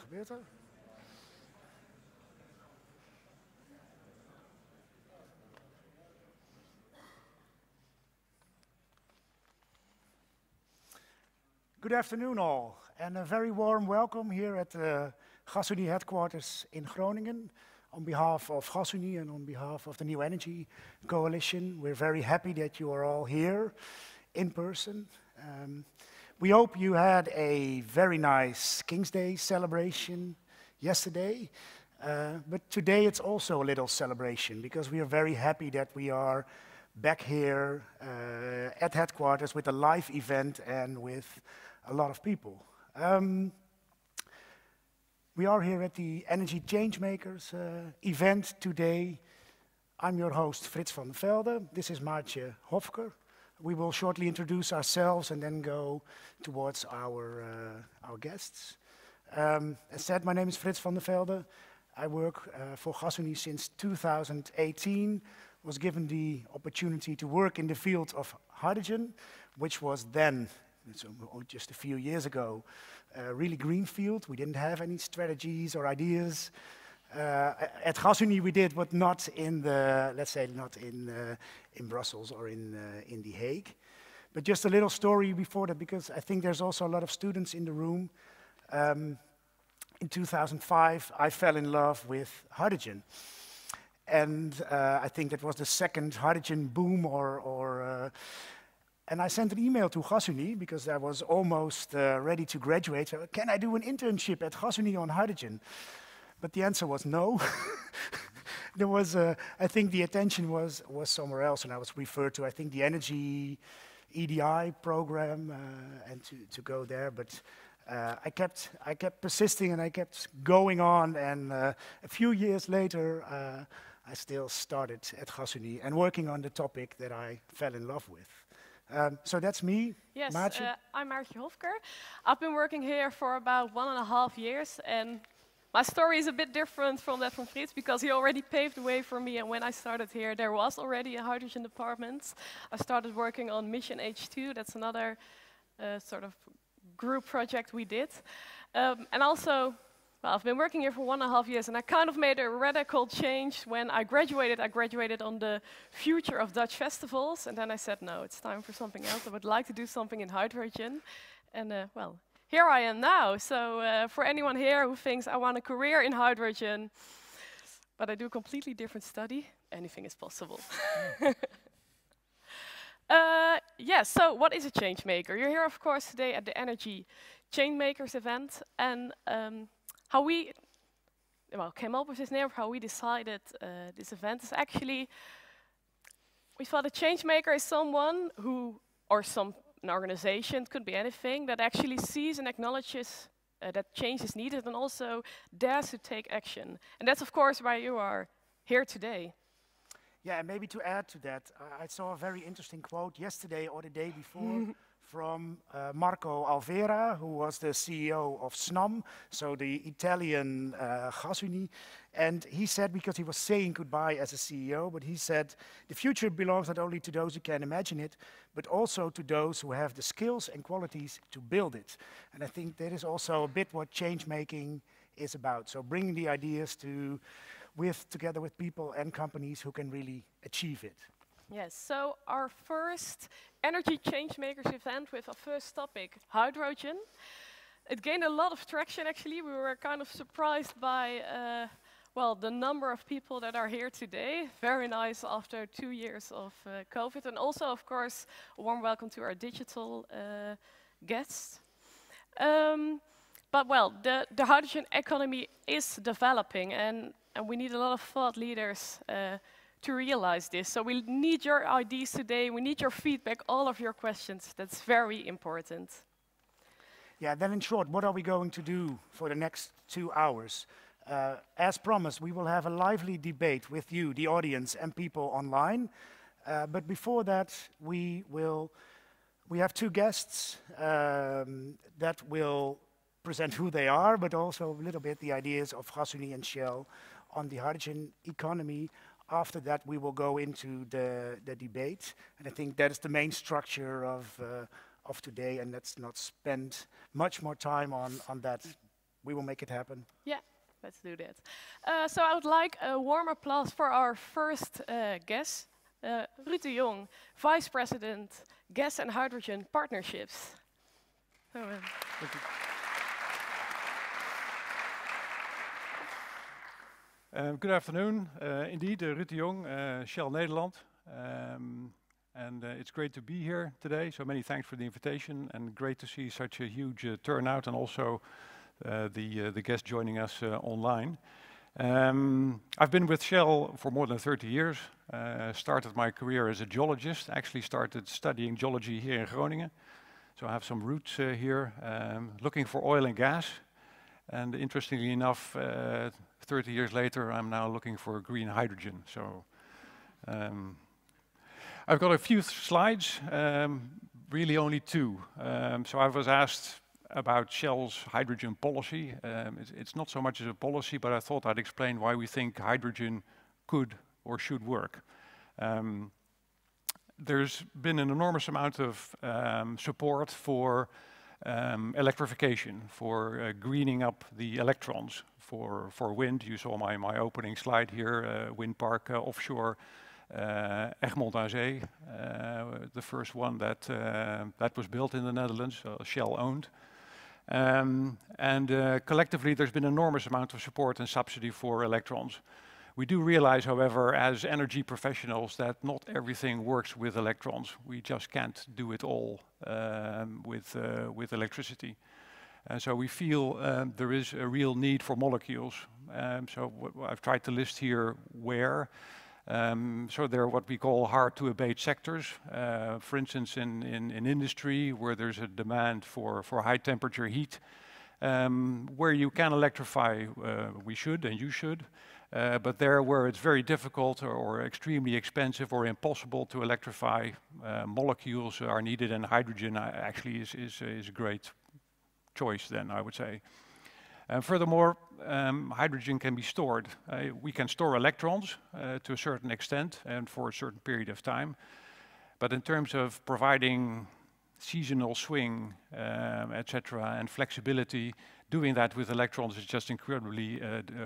gebeurt er? Good afternoon all, and a very warm welcome here at the Gasunie headquarters in Groningen. On behalf of Gasunie and on behalf of the New Energy Coalition, we're very happy that you are all here in person. We hope you had a very nice King's Day celebration yesterday, but today it's also a little celebration because we are very happy that we are back here at headquarters with a live event and with a lot of people. We are here at the Energy Changemakers event today. I'm your host, Frits van der Velde. This is Maartje Hofker. We will shortly introduce ourselves and then go towards our guests. As said, my name is Frits van der Velde. I work for Gasunie since 2018. Was given the opportunity to work in the field of hydrogen, which was then, so just a few years ago, really greenfield. We didn't have any strategies or ideas. At Gasunie we did, but not in the, let's say, not in Brussels or in The Hague. But just a little story before that, because I think there's also a lot of students in the room. In 2005, I fell in love with hydrogen. And I think that was the second hydrogen boom, and I sent an email to Gasunie because I was almost ready to graduate. So, can I do an internship at Gasunie on hydrogen? But the answer was no. There was, I think the attention was somewhere else, and I was referred to, I think, the Energy EDI program, and to go there. But I kept persisting, and I kept going on, and a few years later, I still started at Gasunie and working on the topic that I fell in love with. So that's me, yes, Maartje. I'm Maartje Hofker. I've been working here for about 1.5 years, and my story is a bit different from that from Frits because he already paved the way for me, and when I started here there was already a hydrogen department. I started working on Mission H2, that's another sort of group project we did. And also, well, I've been working here for 1.5 years, and I kind of made a radical change when I graduated. I graduated on the future of Dutch festivals, and then I said, no, it's time for something else. I would like to do something in hydrogen. And well, here I am now. So for anyone here who thinks I want a career in hydrogen, but I do a completely different study, anything is possible. Yes, so what is a change maker? You're here, of course, today at the Energy Changemakers event, and how we came up with this name, how we decided this event is actually, we thought a change maker is someone who, or an organization, it could be anything, that actually sees and acknowledges that change is needed and also dares to take action. And that's of course why you are here today. Yeah, and maybe to add to that, I saw a very interesting quote yesterday or the day before from Marco Alvera, who was the CEO of SNAM, so the Italian Gasunie. And he said, because he was saying goodbye as a CEO, but he said, the future belongs not only to those who can imagine it, but also to those who have the skills and qualities to build it. And I think that is also a bit what change making is about. So bringing the ideas together with people and companies who can really achieve it. Yes, so our first Energy Changemakers event with our first topic, hydrogen. It gained a lot of traction actually. We were kind of surprised by well, the number of people that are here today. Very nice after 2 years of COVID. And also, of course, a warm welcome to our digital guests. But well, the hydrogen economy is developing, and we need a lot of thought leaders to realize this. So we need your ideas today, we need your feedback, all of your questions. That's very important. Yeah, then in short, what are we going to do for the next 2 hours? As promised, we will have a lively debate with you, the audience, and people online. But before that, we have 2 guests that will present who they are, but also a little bit the ideas of Gasunie and Shell on the hydrogen economy. After that, we will go into the debate, and I think that is the main structure of today, and let's not spend much more time on that We will make it happen. Yeah, let's do that. So I would like a warm applause for our first guest, Ruud de Jongh, Vice President, Gas and Hydrogen Partnerships. So, Thank you. Good afternoon. Indeed, Ruud de Jongh, Shell Nederland. And it's great to be here today, so many thanks for the invitation, and great to see such a huge turnout, and also the guests joining us online. I've been with Shell for more than 30 years. Started my career as a geologist, actually started studying geology here in Groningen. So I have some roots here, looking for oil and gas. And interestingly enough, 30 years later, I'm now looking for green hydrogen. So I've got a few slides, really only two. So I was asked about Shell's hydrogen policy. It's not so much as a policy, but I thought I'd explain why we think hydrogen could or should work. There's been an enormous amount of support for electrification, for greening up the electrons, for wind. You saw my opening slide here, wind park offshore Egmond aan Zee, the first one that was built in the Netherlands, Shell owned. Collectively, there's been an enormous amount of support and subsidy for electrons. We do realize, however, as energy professionals, that not everything works with electrons. We just can't do it all with electricity. And so we feel there is a real need for molecules. So I've tried to list here where. So there are what we call hard-to-abate sectors. For instance, in industry, where there's a demand for high-temperature heat, where you can electrify, we should and you should. But there where it's very difficult or extremely expensive or impossible to electrify, molecules are needed, and hydrogen actually is a great choice then, I would say. Furthermore, hydrogen can be stored. We can store electrons to a certain extent and for a certain period of time. But in terms of providing seasonal swing, etc., and flexibility, doing that with electrons is just incredibly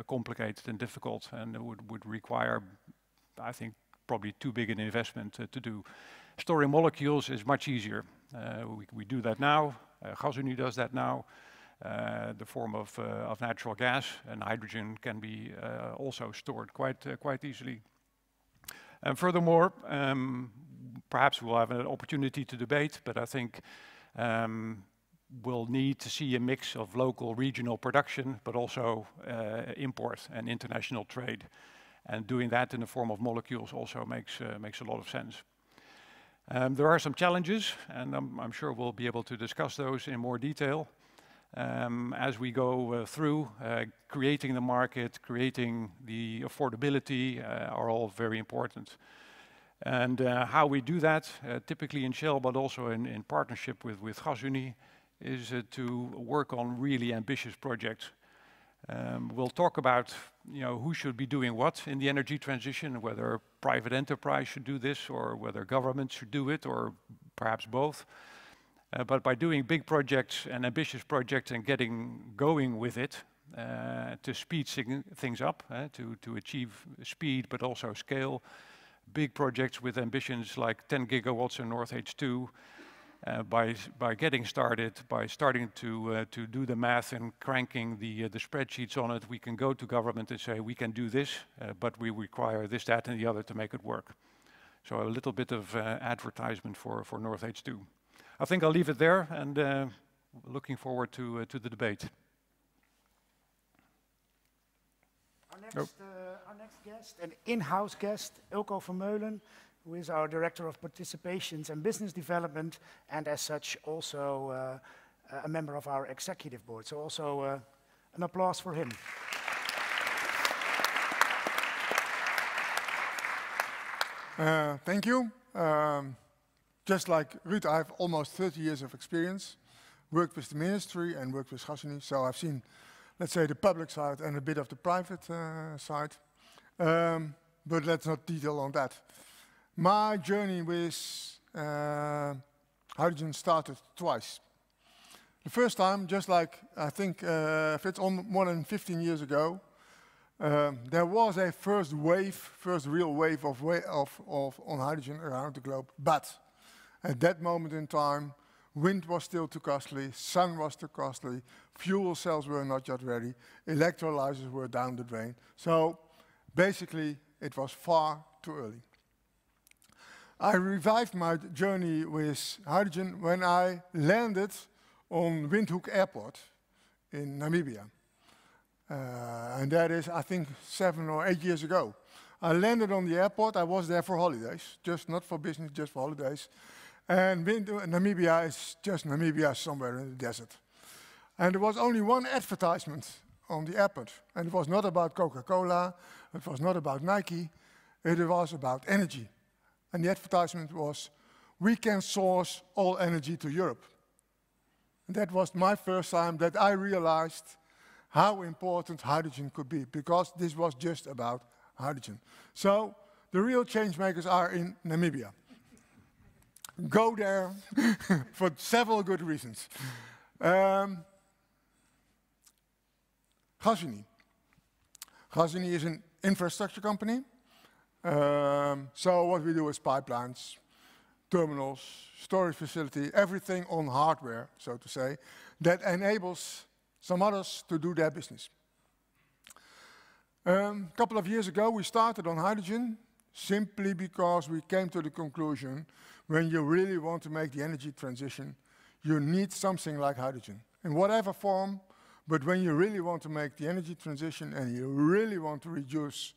complicated and difficult, and it would require, I think, probably too big an investment to do. Storing molecules is much easier. We do that now. Gasunie does that now. The form of natural gas, and hydrogen can be also stored quite easily. And furthermore, perhaps we'll have an opportunity to debate, but I think we'll need to see a mix of local, regional production, but also import and international trade. And doing that in the form of molecules also makes a lot of sense. There are some challenges, and I'm sure we'll be able to discuss those in more detail. As we go through, creating the market, creating the affordability are all very important. And how we do that, typically in Shell, but also in partnership with Gasunie, is to work on really ambitious projects. We'll talk about who should be doing what in the energy transition, whether private enterprise should do this, or whether government should do it, or perhaps both. But by doing big projects and ambitious projects and getting going with it, to speed things up, to achieve speed but also scale, big projects with ambitions like 10 gigawatts in North H2, by getting started, by starting to do the math and cranking the spreadsheets on it, we can go to government and say, we can do this, but we require this, that, and the other to make it work. So a little bit of advertisement for North H2. I think I'll leave it there, and looking forward to the debate. Our next guest, an in-house guest, Ulco Vermeulen, who is our Director of Participations and Business Development, and as such also a member of our executive board. So also an applause for him. Thank you. Just like Ruud, I have almost 30 years of experience, worked with the ministry and worked with Gasunie, so I've seen, let's say, the public side and a bit of the private side. But let's not detail on that. My journey with hydrogen started twice. The first time, just like I think if it's more than 15 years ago, there was a first real wave on hydrogen around the globe. But at that moment in time, wind was still too costly, sun was too costly, fuel cells were not yet ready, electrolyzers were down the drain. So basically, it was far too early. I revived my journey with hydrogen when I landed on Windhoek Airport in Namibia. And that is, I think, 7 or 8 years ago. I landed on the airport. I was there for holidays, just not for business, just for holidays. And Namibia is just Namibia somewhere in the desert. And there was only one advertisement on the airport. And it was not about Coca-Cola. It was not about Nike. It was about energy. And the advertisement was, we can source all energy to Europe. And that was my first time that I realized how important hydrogen could be, because this was just about hydrogen. So the real change makers are in Namibia. Go there for several good reasons. Gasunie. Gasunie is an infrastructure company. So what we do is pipelines, terminals, storage facility, everything on hardware, so to say, that enables some others to do their business. A couple of years ago, we started on hydrogen simply because we came to the conclusion when you really want to make the energy transition, you need something like hydrogen, in whatever form, but when you really want to make the energy transition and you really want to reduce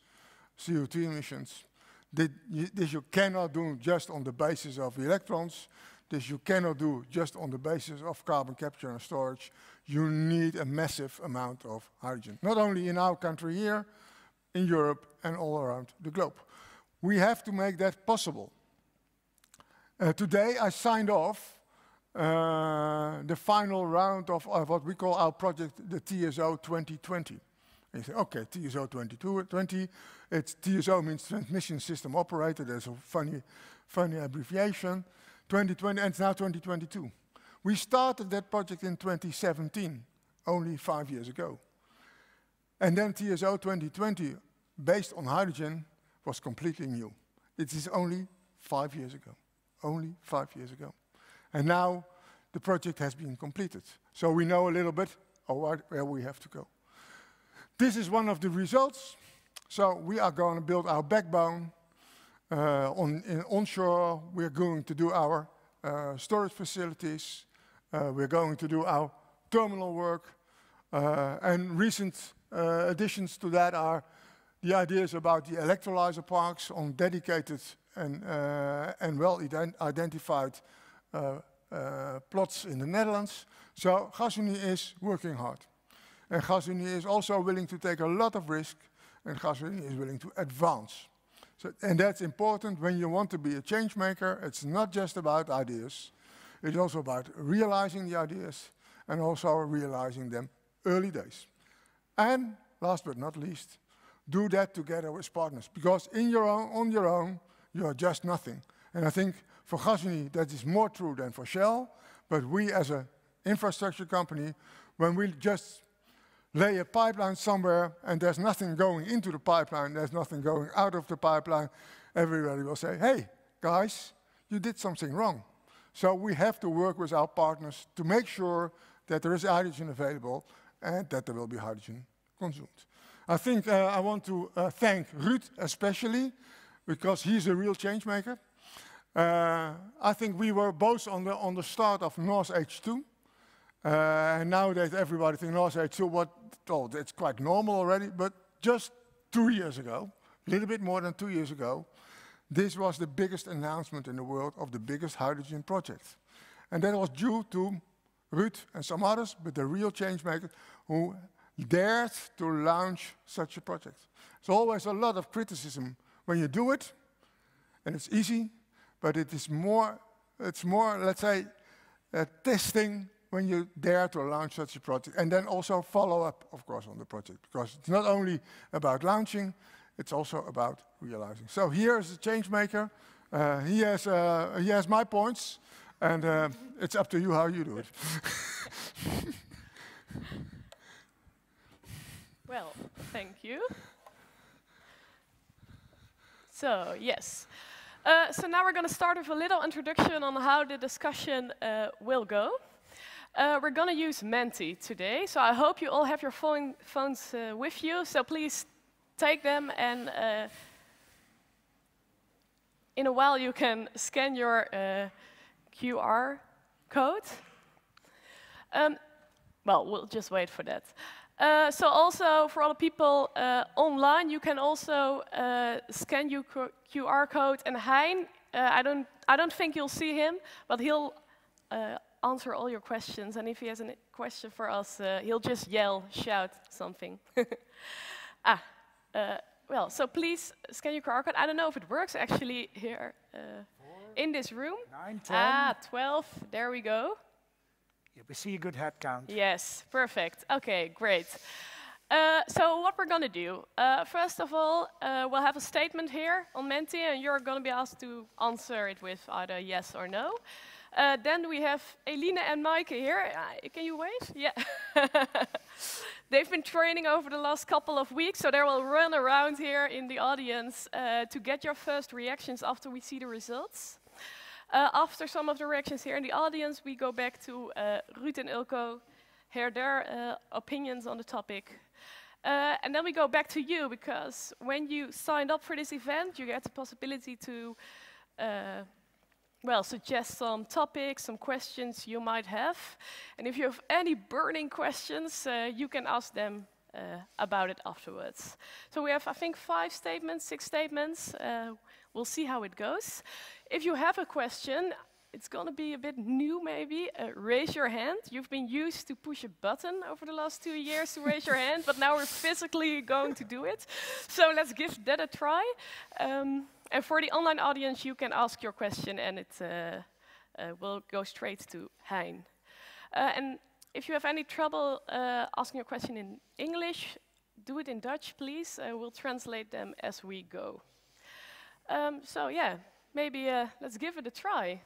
CO2 emissions, this you cannot do just on the basis of electrons. This you cannot do just on the basis of carbon capture and storage. You need a massive amount of hydrogen, not only in our country here, in Europe, and all around the globe. We have to make that possible. Today I signed off the final round of what we call our project, the TSO 2020. And you say, okay, TSO 2020, TSO means Transmission System Operator. There's a funny abbreviation. 2020, and it's now 2022. We started that project in 2017, only 5 years ago. And then TSO 2020, based on hydrogen, was completely new. It is only 5 years ago. Only 5 years ago. And now the project has been completed. So we know a little bit of where we have to go. This is one of the results. So we are going to build our backbone. Onshore, we're going to do our storage facilities. We're going to do our terminal work. And recent additions to that are the ideas about the electrolyzer parks on dedicated and well-identified plots in the Netherlands. So Gasunie is working hard. And Gasunie is also willing to take a lot of risk, and Gasunie is willing to advance. So, and that's important when you want to be a change maker. It's not just about ideas. It's also about realizing the ideas and also realizing them early days. And last but not least, do that together with partners. Because on your own, you are just nothing. And I think for Gasunie, that is more true than for Shell. But we as an infrastructure company, when we just lay a pipeline somewhere and there's nothing going into the pipeline, there's nothing going out of the pipeline, everybody will say, hey, guys, you did something wrong. So we have to work with our partners to make sure that there is hydrogen available and that there will be hydrogen consumed. I think I want to thank Ruud especially, because he's a real change maker. I think we were both on the start of North H2. And nowadays everybody thinks North H2, it's quite normal already, but just 2 years ago, a little bit more than 2 years ago, this was the biggest announcement in the world of the biggest hydrogen project. And that was due to Ruud and some others, but the real change makers who dared to launch such a project. There's always a lot of criticism when you do it, and it's easy, but it's more, let's say, testing when you dare to launch such a project, and then also follow up, of course, on the project, because it's not only about launching, it's also about realizing. So here is the change maker. He has my points. And it's up to you how you do it. Well, thank you. So, yes. So now we're going to start with a little introduction on how the discussion will go. We're going to use Menti today, so I hope you all have your phones with you. So please take them, and in a while you can scan your QR code. Well, we'll just wait for that. So also for all the people online, you can also scan your QR code. And Hein, I don't think you'll see him, but he'll answer all your questions. And if he has a question for us, he'll just shout something. Well, so please scan your QR code. I don't know if it works actually here in this room. 9, 10. 12. There we go. Yeah, we see a good head count. Yes, perfect. Okay, great. So what we're going to do, first of all, we'll have a statement here on Menti, and you're going to be asked to answer it with either yes or no. Then we have Eline and Maaike here. Can you wave? Yeah. They've been training over the last couple of weeks, so they will run around here in the audience to get your first reactions after we see the results. After some of the reactions here in the audience, we go back to Ruud and Ulco, hear their opinions on the topic. And then we go back to you, because when you signed up for this event, you get the possibility to well, suggest some topics, some questions you might have. And if you have any burning questions, you can ask them about it afterwards. So we have, I think, 5 statements, 6 statements. We'll see how it goes. If you have a question, it's going to be a bit new maybe. Raise your hand. You've been used to push a button over the last 2 years to raise your hand, but now we're physically going to do it. So let's give that a try. And for the online audience, you can ask your question, and it will go straight to Hein. And if you have any trouble asking your question in English, do it in Dutch, please. We'll translate them as we go. So yeah, maybe let's give it a try.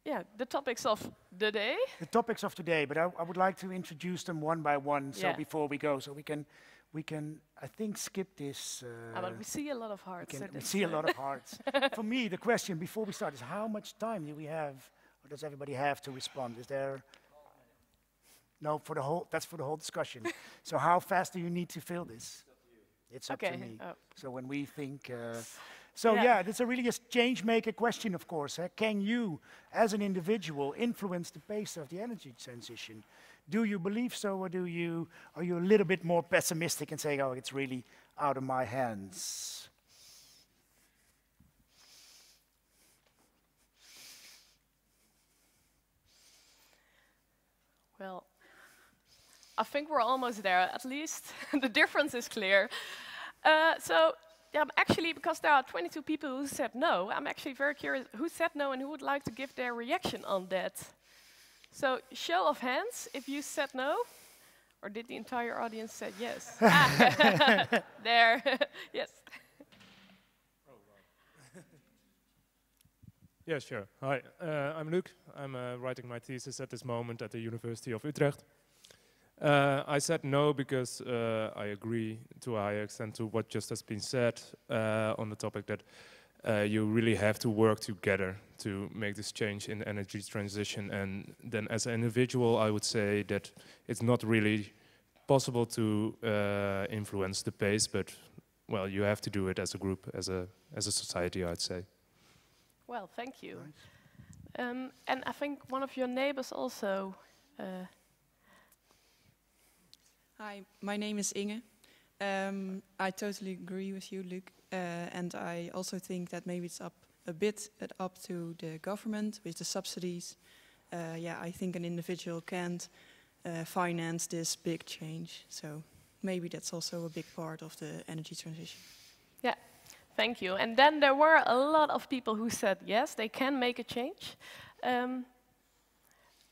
Yeah, the topics of the day. The topics of today, but I would like to introduce them one by one. So Yeah. before we go, so we can, I think, skip this. But we see a lot of hearts. So We that's, see a lot of hearts. For me, the question before we start is how much time do we have, or does everybody have to respond? Is there? No, for the whole. That's for the whole discussion. So how fast do you need to fill this? It's up to me. Oh. So when we think. So Yeah. yeah, that's a really a change maker question, of course. Can you, as an individual, influence the pace of the energy transition? Do you believe so, or are you a little bit more pessimistic and saying, oh, it's really out of my hands? Well, I think we're almost there, at least. The difference is clear. So, yeah, actually, because there are 22 people who said no, I'm actually very curious who said no and who would like to give their reaction on that. So, show of hands if you said no, or did the entire audience say yes? There, yes. Yeah, sure. Hi, I'm Luc. I'm writing my thesis at this moment at the University of Utrecht. I said no because I agree to a high extent to what just has been said on the topic that you really have to work together to make this change in energy transition. And then as an individual, I would say that it's not really possible to influence the pace, but well, you have to do it as a group, as a society, I'd say. Well, thank you. And I think one of your neighbors also. Hi, my name is Inge. I totally agree with you, Luc. And I also think that maybe it's a bit up to the government with the subsidies. Yeah, I think an individual can't finance this big change. So maybe that's also a big part of the energy transition. Yeah, thank you. And then there were a lot of people who said yes, they can make a change.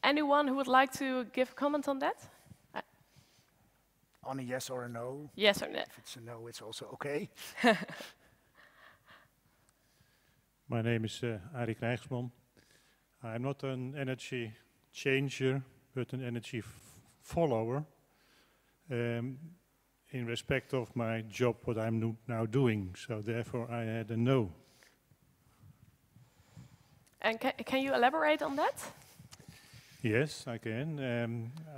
Anyone who would like to give a comment on that? On a yes or a no? Yes or no? If it's a no, it's also okay. My name is Arie Krijgsman. I'm not an energy changer, but an energy follower in respect of my job, what I'm now doing. So therefore I had a no. And can you elaborate on that? Yes, I can.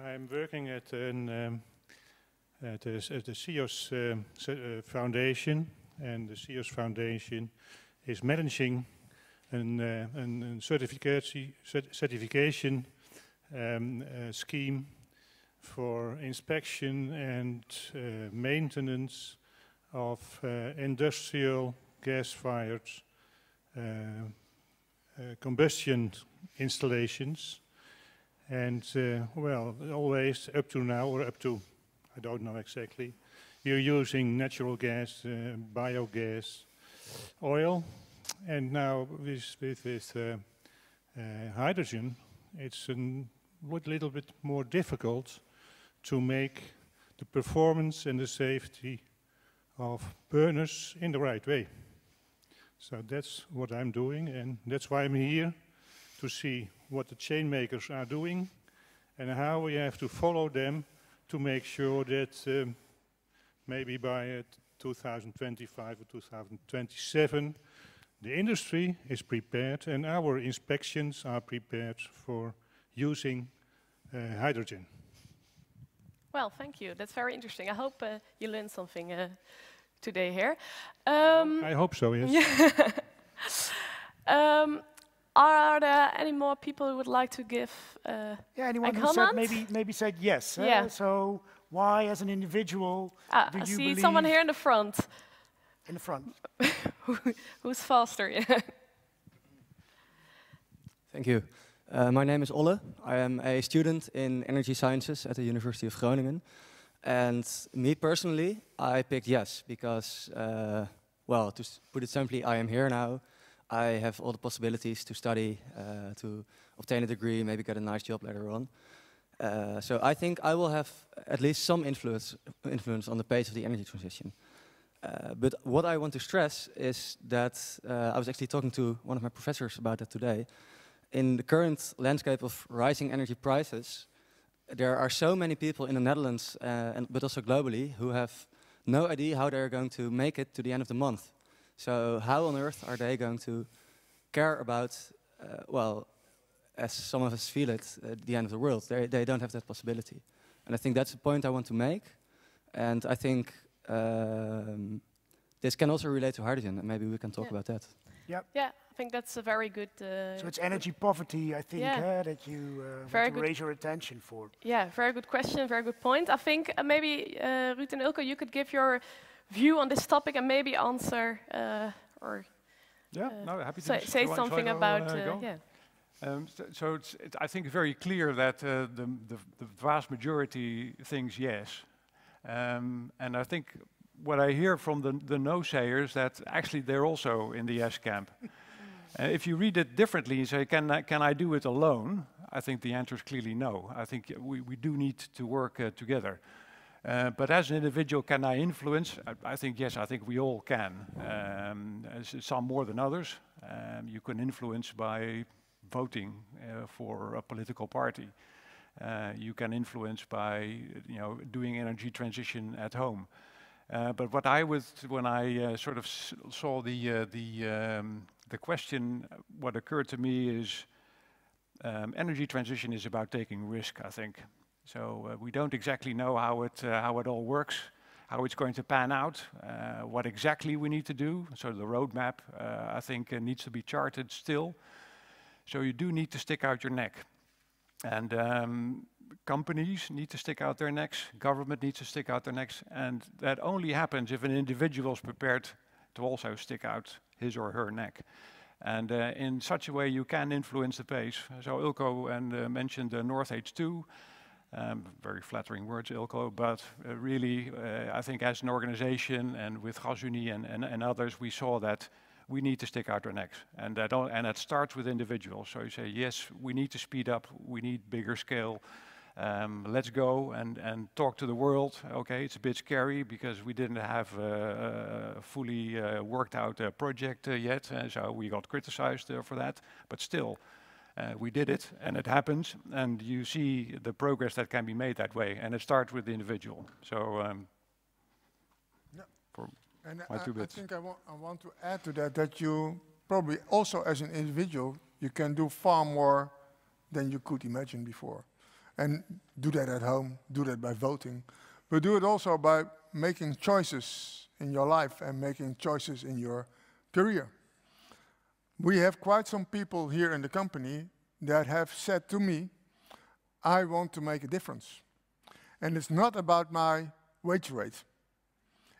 I'm working at the CIOS Foundation, and the CIOS Foundation is managing a certification scheme for inspection and maintenance of industrial gas-fired combustion installations. And well, always up to now, or up to, I don't know exactly, you're using natural gas, biogas, oil, and now with hydrogen, it's a little bit more difficult to make the performance and the safety of burners in the right way. So that's what I'm doing, and that's why I'm here, to see what the chain makers are doing and how we have to follow them to make sure that maybe by 2025 or 2027 the industry is prepared and our inspections are prepared for using hydrogen. Well, thank you. That's very interesting. I hope you learned something today here. I hope so, yes. Are there any more people who would like to give anyone a who comment? said maybe said yes. Yeah. So why, as an individual, do I you see believe someone here in the front. in the front? Who's faster? Thank you. My name is Olle. I am a student in energy sciences at the University of Groningen. And me personally, I picked yes because, well, to put it simply, I am here now. I have all the possibilities to study, to obtain a degree, maybe get a nice job later on. So I think I will have at least some influence on the pace of the energy transition. But what I want to stress is that I was actually talking to one of my professors about that today. In the current landscape of rising energy prices, there are so many people in the Netherlands, but also globally, who have no idea how they're going to make it to the end of the month. So how on earth are they going to care about, well, as some of us feel it, the end of the world? They don't have that possibility. And I think that's the point I want to make. And I think this can also relate to hydrogen, and maybe we can talk about that. Yep. Yeah, I think that's a very good... so it's energy poverty, I think, that you want to raise your attention for. Yeah, very good question, very good point. I think maybe, Ruud and Ulco, you could give your view on this topic and maybe answer or happy to say something about... So I think it's very clear that the vast majority thinks yes. And I think what I hear from the no-sayers, that actually they're also in the yes camp. If you read it differently and say, can I do it alone? I think the answer is clearly no. I think we do need to work together. But as an individual, can I influence? I think yes, I think we all can. Some more than others. You can influence by voting for a political party. You can influence by doing energy transition at home. But what I would, when I sort of saw the question, what occurred to me is energy transition is about taking risk, I think. So we don't exactly know how it all works, how it's going to pan out, what exactly we need to do. So the roadmap, I think, needs to be charted still. So you do need to stick out your neck. And companies need to stick out their necks, government needs to stick out their necks, and that only happens if an individual is prepared to also stick out his or her neck. And in such a way you can influence the pace. So Ulco mentioned North H2, very flattering words, Ulco, but really I think as an organization and with Gasunie and others, we saw that we need to stick out our necks, and that starts with individuals. So you say, yes, we need to speed up, we need bigger scale, Let's go and talk to the world. Okay, it's a bit scary because we didn't have a fully worked out project yet, so we got criticized for that. But still, we did it, and it happens, and you see the progress that can be made that way, and it starts with the individual. So, for my two bits. I think I want to add to that you probably also as an individual, you can do far more than you could imagine before. And do that at home, do that by voting, but do it also by making choices in your life and making choices in your career. We have quite some people here in the company that have said to me, I want to make a difference. And it's not about my wage rate,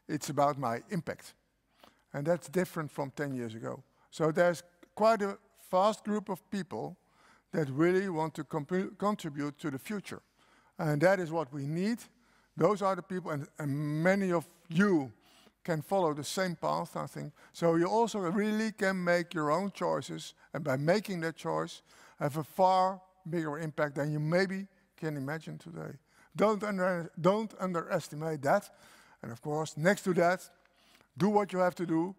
it's about my impact. And that's different from 10 years ago. So there's quite a vast group of people that really want to contribute to the future. And that is what we need. Those are the people, and many of you can follow the same path, I think. So you also really can make your own choices, and by making that choice, have a far bigger impact than you maybe can imagine today. Don't underestimate that. And of course, next to that, do what you have to do.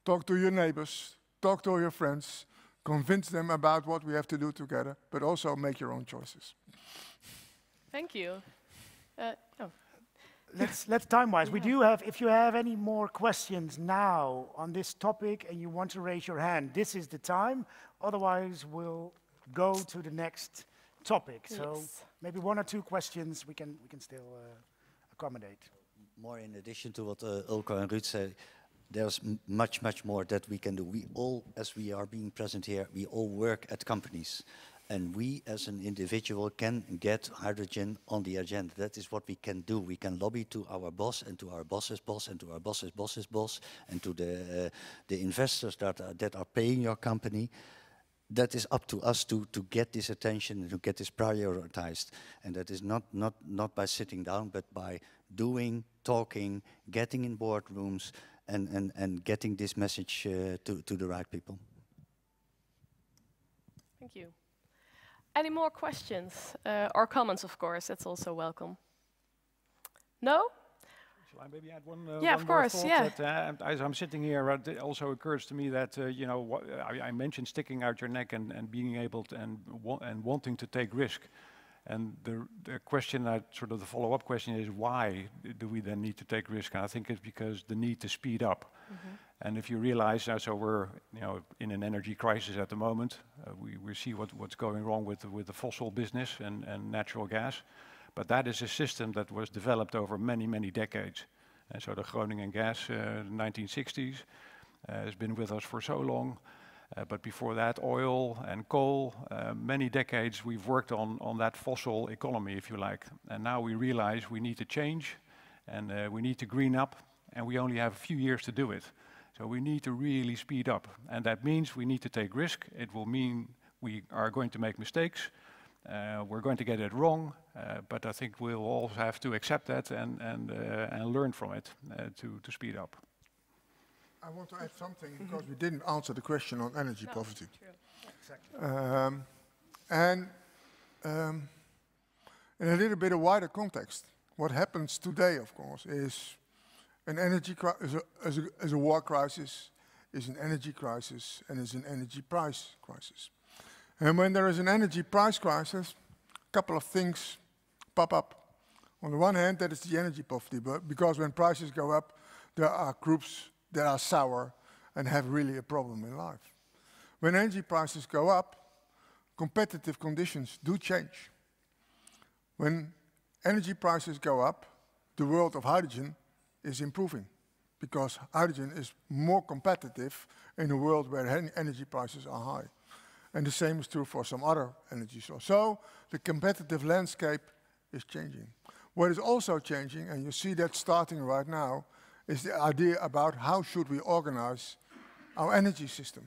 Talk to your neighbors, talk to your friends, convince them about what we have to do together, but also make your own choices. Thank you. Oh. Let's time-wise. We do have, if you have any more questions now on this topic and you want to raise your hand, this is the time. Otherwise, we'll go to the next topic. Yes. So maybe one or two questions we can still accommodate. More in addition to what Ulco and Ruud said, there's much more that we can do. We all, as we are being present here, we all work at companies. And we, as an individual, can get hydrogen on the agenda. That is what we can do. We can lobby to our boss and to our boss's boss and to our boss's boss's boss and to the investors that are paying your company. That is up to us to get this attention and to get this prioritized. And that is not by sitting down, but by doing, talking, getting in boardrooms, and getting this message to the right people. Thank you. Any more questions or comments, of course? That's also welcome. No? Shall I maybe add one? Yeah, one of more course. thought? Yeah. That, as I'm sitting here, it also occurs to me that you know, I mentioned sticking out your neck and being able to and wanting to take risk. And the question, sort of the follow-up question is, why do we then need to take risk? And I think it's because the need to speed up. Mm-hmm. And if you realize, so we're in an energy crisis at the moment. We see what's going wrong with the fossil business and natural gas. But that is a system that was developed over many decades. And so the Groningen gas, 1960s, has been with us for so long. But before that, oil and coal, many decades we've worked on that fossil economy, if you like. And now we realize we need to change and we need to green up, and we only have a few years to do it. So we need to really speed up. And that means we need to take risk. It will mean we are going to make mistakes. We're going to get it wrong, but I think we'll all have to accept that and learn from it to speed up. I want to add something because we didn't answer the question on energy poverty. True. Yeah. Exactly. In a little bit of wider context, what happens today, of course, is an energy is a war crisis, is an energy crisis, and is an energy price crisis. And when there is an energy price crisis, a couple of things pop up. On the one hand, that is the energy poverty, but because when prices go up, there are groups that are sour and have really a problem in life. When energy prices go up, competitive conditions do change. When energy prices go up, the world of hydrogen is improving because hydrogen is more competitive in a world where energy prices are high. And the same is true for some other energy source. So the competitive landscape is changing. What is also changing, and you see that starting right now, is the idea about how should we organize our energy system.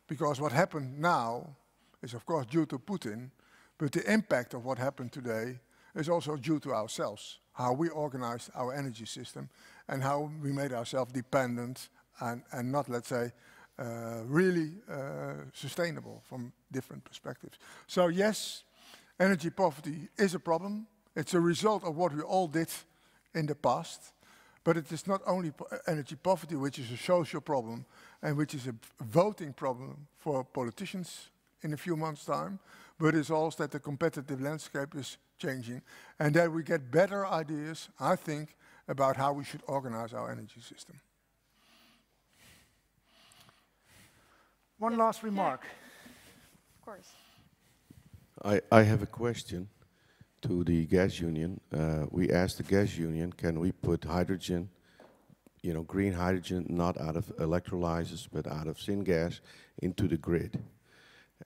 Because what happened now is of course due to Putin, but the impact of what happened today is also due to ourselves, how we organized our energy system and how we made ourselves dependent and not, let's say, really sustainable from different perspectives. So yes, Energy poverty is a problem. It's a result of what we all did in the past. But it is not only energy poverty, which is a social problem and which is a voting problem for politicians in a few months' time, but it's also that the competitive landscape is changing and that we get better ideas, I think, about how we should organize our energy system. One last remark. Of course. I have a question to the gas union. We asked the gas union, can we put hydrogen, green hydrogen, not out of electrolyzers, but out of syngas, into the grid?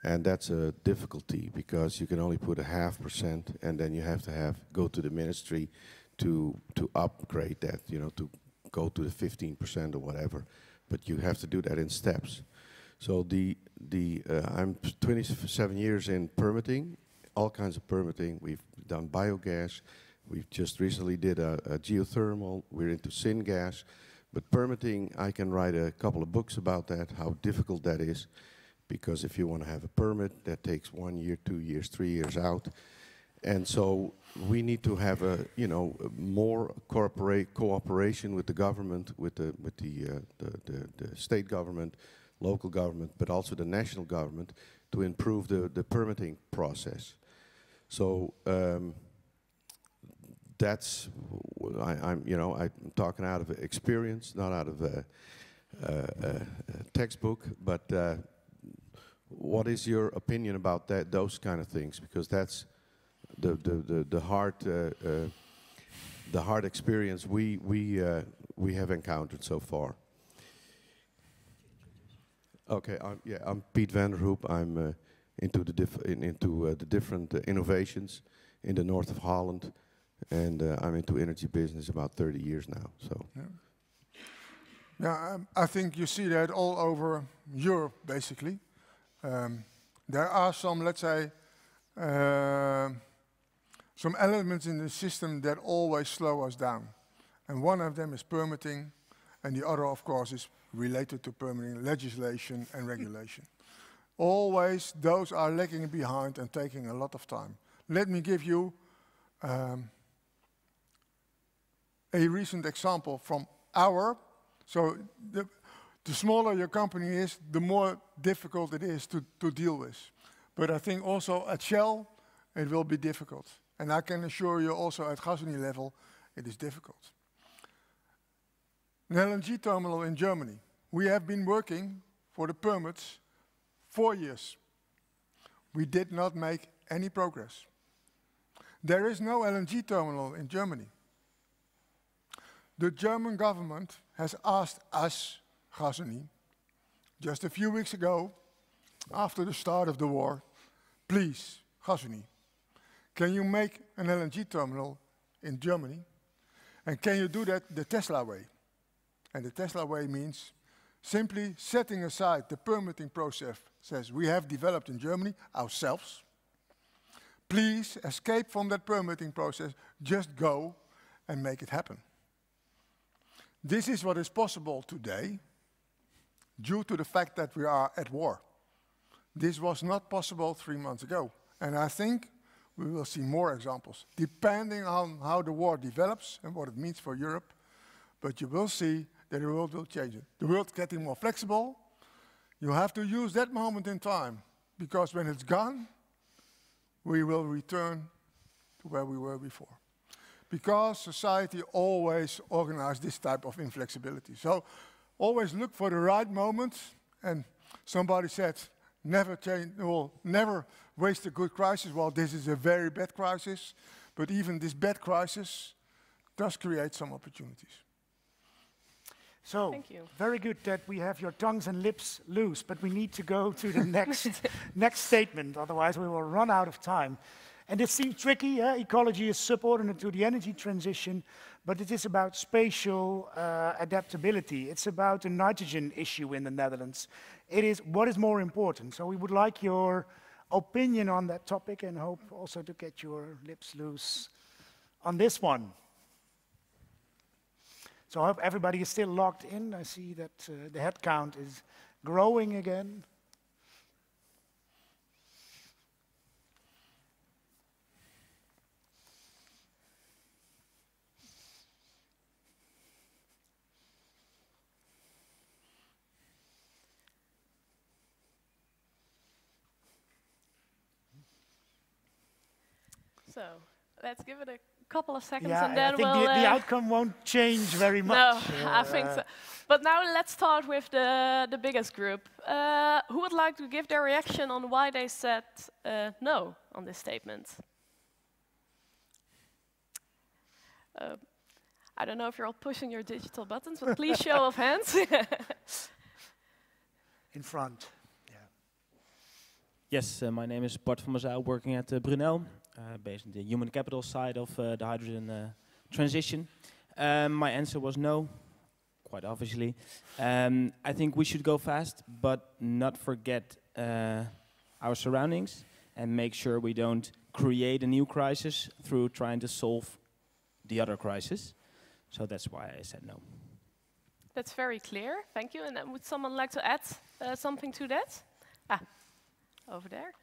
And that's a difficulty because you can only put 0.5%, and then you have to go to the ministry to upgrade that, to go to the 15% or whatever. But you have to do that in steps. So I'm 27 years in permitting, all kinds of permitting. We've done biogas. We've just recently did a geothermal. We're into syngas. But permitting, I can write a couple of books about that, how difficult that is. Because if you want to have a permit, that takes 1 year, 2 years, 3 years out. And so we need to have more cooperation with the government, with the state government, local government, but also the national government to improve the permitting process. So that's I'm talking out of experience, not out of a textbook. But what is your opinion about that? Those kind of things, because that's the hard experience we have encountered so far. Okay, I'm Piet van der Hoep. I'm into the different innovations in the north of Holland, and I'm into energy business about 30 years now. So, yeah, I think you see that all over Europe, basically. There are some, let's say, some elements in the system that always slow us down, and one of them is permitting, and the other, of course, is related to permitting legislation and regulation. Always, those are lagging behind and taking a lot of time. Let me give you a recent example from so the smaller your company is, the more difficult it is to deal with. But I think also at Shell, it will be difficult. And I can assure you also at Gasunie level, it is difficult. An LNG terminal in Germany. We have been working for the permits 4 years. We did not make any progress. There is no LNG terminal in Germany. The German government has asked us, Gasunie, just a few weeks ago, after the start of the war, please, Gasunie, can you make an LNG terminal in Germany? And can you do that the Tesla way? And the Tesla way means simply setting aside the permitting process we have developed in Germany ourselves. Please escape from that permitting process, just go and make it happen. This is what is possible today due to the fact that we are at war. This was not possible 3 months ago. And I think we will see more examples, depending on how the war develops and what it means for Europe. But you will see that the world will change. The world's getting more flexible. You have to use that moment in time, because when it's gone, we will return to where we were before. Because society always organized this type of inflexibility. So always look for the right moment. And somebody said, never change, well, never waste a good crisis. Well, this is a very bad crisis. But even this bad crisis does create some opportunities. So, very good that we have your tongues and lips loose, but we need to go to the next statement, otherwise we will run out of time. And it seems tricky, ecology is subordinate to the energy transition, but it is about spatial adaptability. It's about the nitrogen issue in the Netherlands. It is what is more important. So we would like your opinion on that topic and hope also to get your lips loose on this one. So I hope everybody is still logged in. I see that the head count is growing again. So let's give it a couple of seconds Yeah, and then I think we'll... the outcome won't change very much. No, I think so. But now let's start with the biggest group. Who would like to give their reaction on why they said no on this statement? I don't know if you're all pushing your digital buttons, but please show of hands. In front. Yes, my name is Bart van Bazuil, working at Brunel, based in the human capital side of the hydrogen transition. My answer was no, quite obviously. I think we should go fast, but not forget our surroundings and make sure we don't create a new crisis through trying to solve the other crisis. So that's why I said no. That's very clear, thank you. And then would someone like to add something to that? Over there.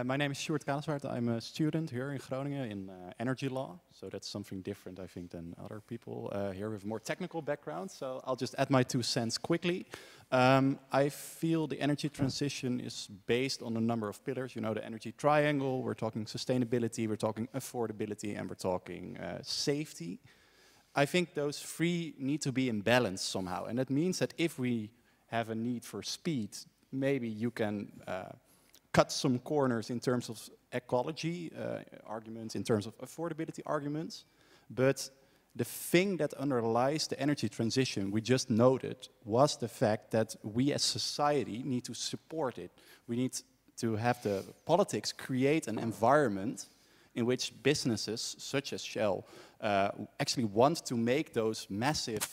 My name is Sjoerd Kaleswaard. I'm a student here in Groningen in energy law. So that's something different, I think, than other people here with a more technical background. So I'll just add my 2 cents quickly. I feel the energy transition is based on a number of pillars. You know, the energy triangle, we're talking sustainability, we're talking affordability, and we're talking safety. I think those 3 need to be in balance somehow. And that means that if we have a need for speed, maybe you can cut some corners in terms of ecology arguments, in terms of affordability arguments. But the thing that underlies the energy transition we just noted was the fact that we as society need to support it. We need to have the politics create an environment in which businesses such as Shell actually want to make those massive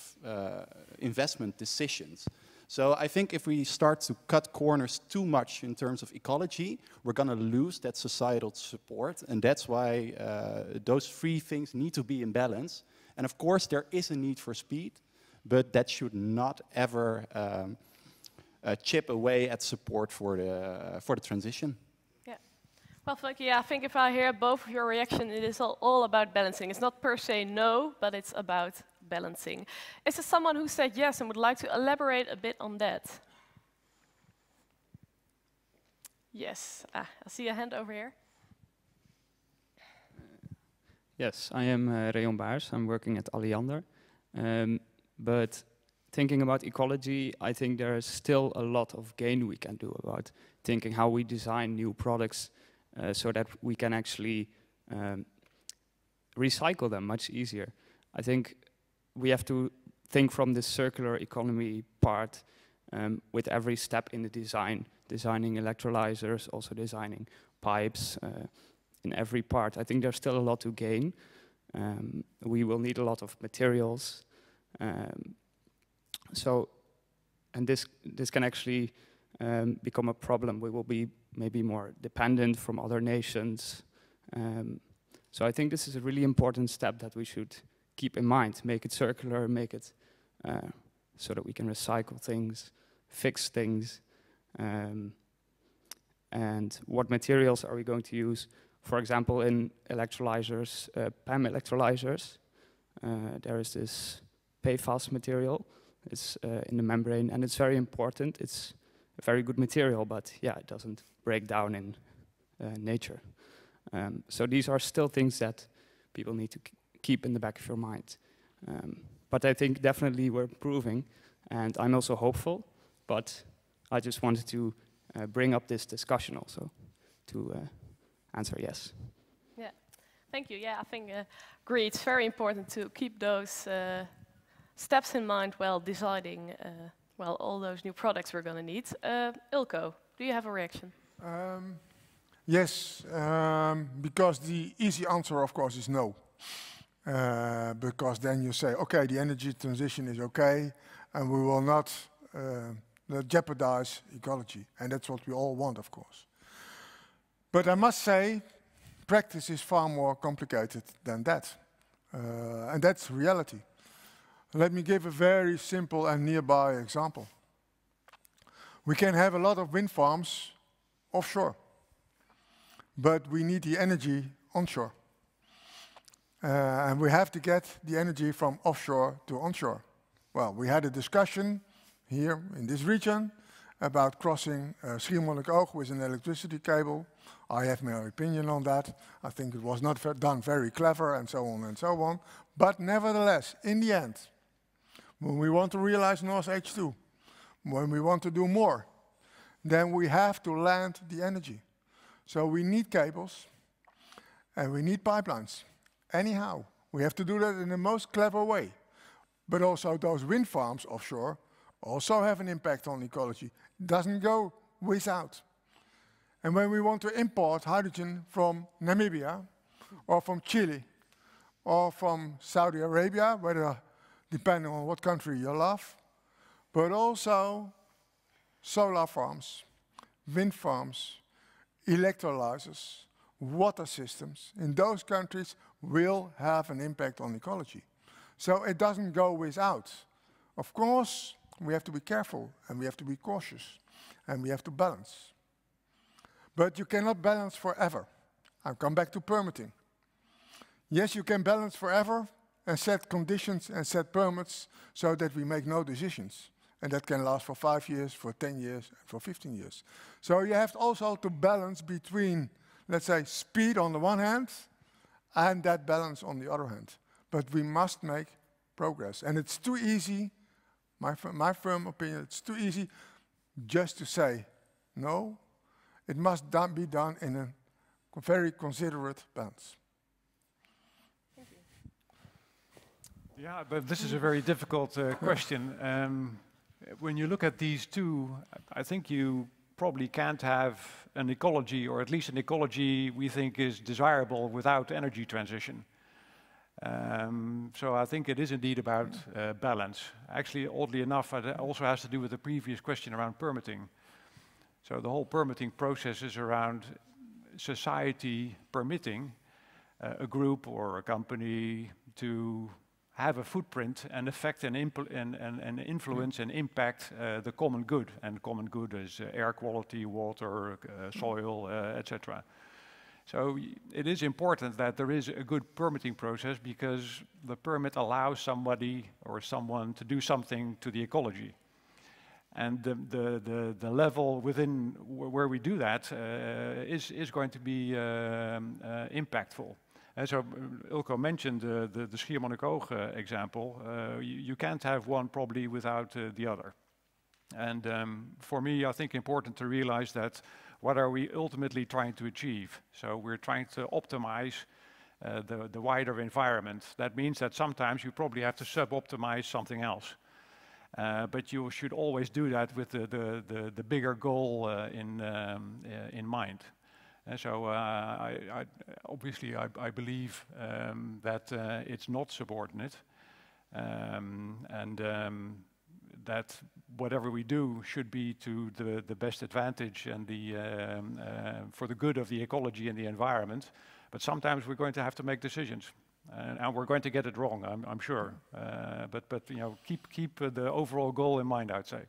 investment decisions. So I think if we start to cut corners too much in terms of ecology, we're going to lose that societal support. And that's why those 3 things need to be in balance. And of course, there is a need for speed, but that should not ever chip away at support for the transition. Yeah. Well, thank you. Yeah, I think if I hear both of your reaction, it is all about balancing. It's not per se no, but it's about balancing. Is there someone who said yes and would like to elaborate a bit on that? Yes. I see a hand over here. Yes, I am Reon Baars. I'm working at Alliander. But thinking about ecology, I think there is still a lot of gain we can do about thinking how we design new products so that we can actually recycle them much easier. I think we have to think from the circular economy part with every step in the design, designing electrolyzers, also designing pipes in every part. I think there's still a lot to gain. We will need a lot of materials. And this can actually become a problem. We will be maybe more dependent from other nations. So I think this is a really important step that we should keep in mind. Make it circular, make it so that we can recycle things, fix things. And what materials are we going to use? For example, in electrolyzers, PEM electrolyzers, there is this PFAS material. It's in the membrane, and it's very important. It's a very good material, but yeah, it doesn't break down in nature. So these are still things that people need to keep in the back of your mind. But I think definitely we're improving, and I'm also hopeful, but I just wanted to bring up this discussion also to answer yes. Yeah, thank you. Yeah, I think agree. It's very important to keep those steps in mind while deciding all those new products we're going to need. Ulco, do you have a reaction? Yes, because the easy answer, of course, is no. Because then you say, okay, the energy transition is okay, and we will not jeopardize ecology. And that's what we all want, of course. But I must say, practice is far more complicated than that. And that's reality. Let me give a very simple and nearby example. We can have a lot of wind farms offshore, but we need the energy onshore. And we have to get the energy from offshore to onshore. Well, we had a discussion here in this region about crossing Schiermonnikoog with an electricity cable. I have my opinion on that. I think it was not done very clever and so on and so on. But nevertheless, in the end, when we want to realize North H2, when we want to do more, then we have to land the energy. So we need cables and we need pipelines. Anyhow, we have to do that in the most clever way. But also those wind farms offshore also have an impact on ecology. It doesn't go without. And when we want to import hydrogen from Namibia or from Chile or from Saudi Arabia, whether depending on what country you love, but also solar farms, wind farms, electrolyzers, water systems in those countries will have an impact on ecology. So it doesn't go without. Of course, we have to be careful and we have to be cautious and we have to balance. But you cannot balance forever. I'll come back to permitting. Yes, you can balance forever and set conditions and set permits so that we make no decisions. And that can last for 5 years, for 10 years, and for 15 years. So you have also to balance between, let's say, speed on the one hand and that balance on the other hand. But we must make progress. And it's too easy, my firm opinion, it's too easy just to say no. It must be done in a very considerate balance. Thank you. Yeah, but this is a very difficult question. When you look at these two, I think you probably can't have an ecology, or at least an ecology we think is desirable without energy transition. So I think it is indeed about balance. Actually, oddly enough, it also has to do with the previous question around permitting. So the whole permitting process is around society permitting a group or a company to have a footprint and affect and influence and impact the common good. And common good is air quality, water, soil, etc. So it is important that there is a good permitting process, because the permit allows somebody or someone to do something to the ecology. And the level within where we do that is going to be impactful. And so Ulco mentioned the Schiermonnikoog example. You can't have one probably without the other. And for me, I think important to realize that what are we ultimately trying to achieve? So we're trying to optimize the wider environment. That means that sometimes you probably have to sub-optimize something else. But you should always do that with the bigger goal in mind. And so obviously I believe that it's not subordinate, and that whatever we do should be to the best advantage and for the good of the ecology and the environment. But sometimes we're going to have to make decisions. And we're going to get it wrong, I'm sure. But you know, keep the overall goal in mind, I'd say.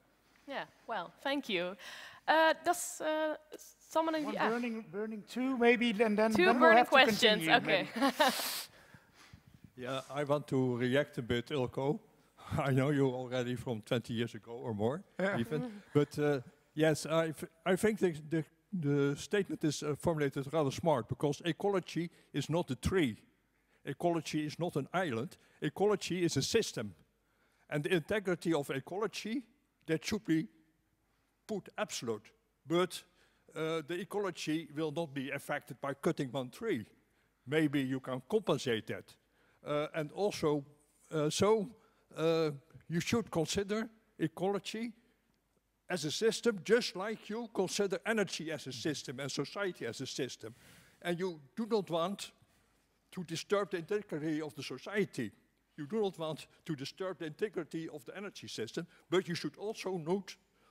Yeah, well, thank you. Does someone in the burning two, maybe, and then two then burning we'll questions. Okay. Yeah, I want to react a bit, Ulco. I know you already from 20 years ago or more, even. But yes, I think the statement is formulated rather smart, because ecology is not a tree. Ecology is not an island. Ecology is a system. And the integrity of ecology, that should be put absolute. But the ecology will not be affected by cutting one tree. Maybe you can compensate that. And also, you should consider ecology as a system, just like you consider energy as a system and society as a system. And you do not want to disturb the integrity of the society. You do not want to disturb the integrity of the energy system, but you should also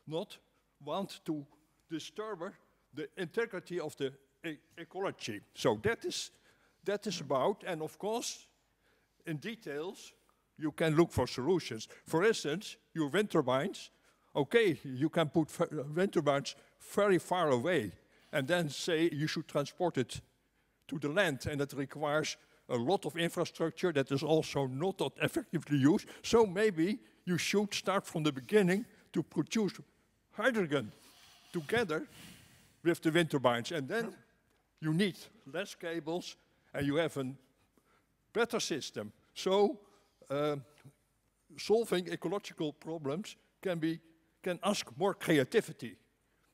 not want to disturb the integrity of the ecology. So that is about, and of course, in details, you can look for solutions. For instance, your wind turbines, okay, you can put wind turbines very far away, and then say you should transport it to the land, and it requires a lot of infrastructure that is also not effectively used. So maybe you should start from the beginning to produce hydrogen together with the wind turbines, and then you need less cables and you have a better system. So solving ecological problems can ask more creativity.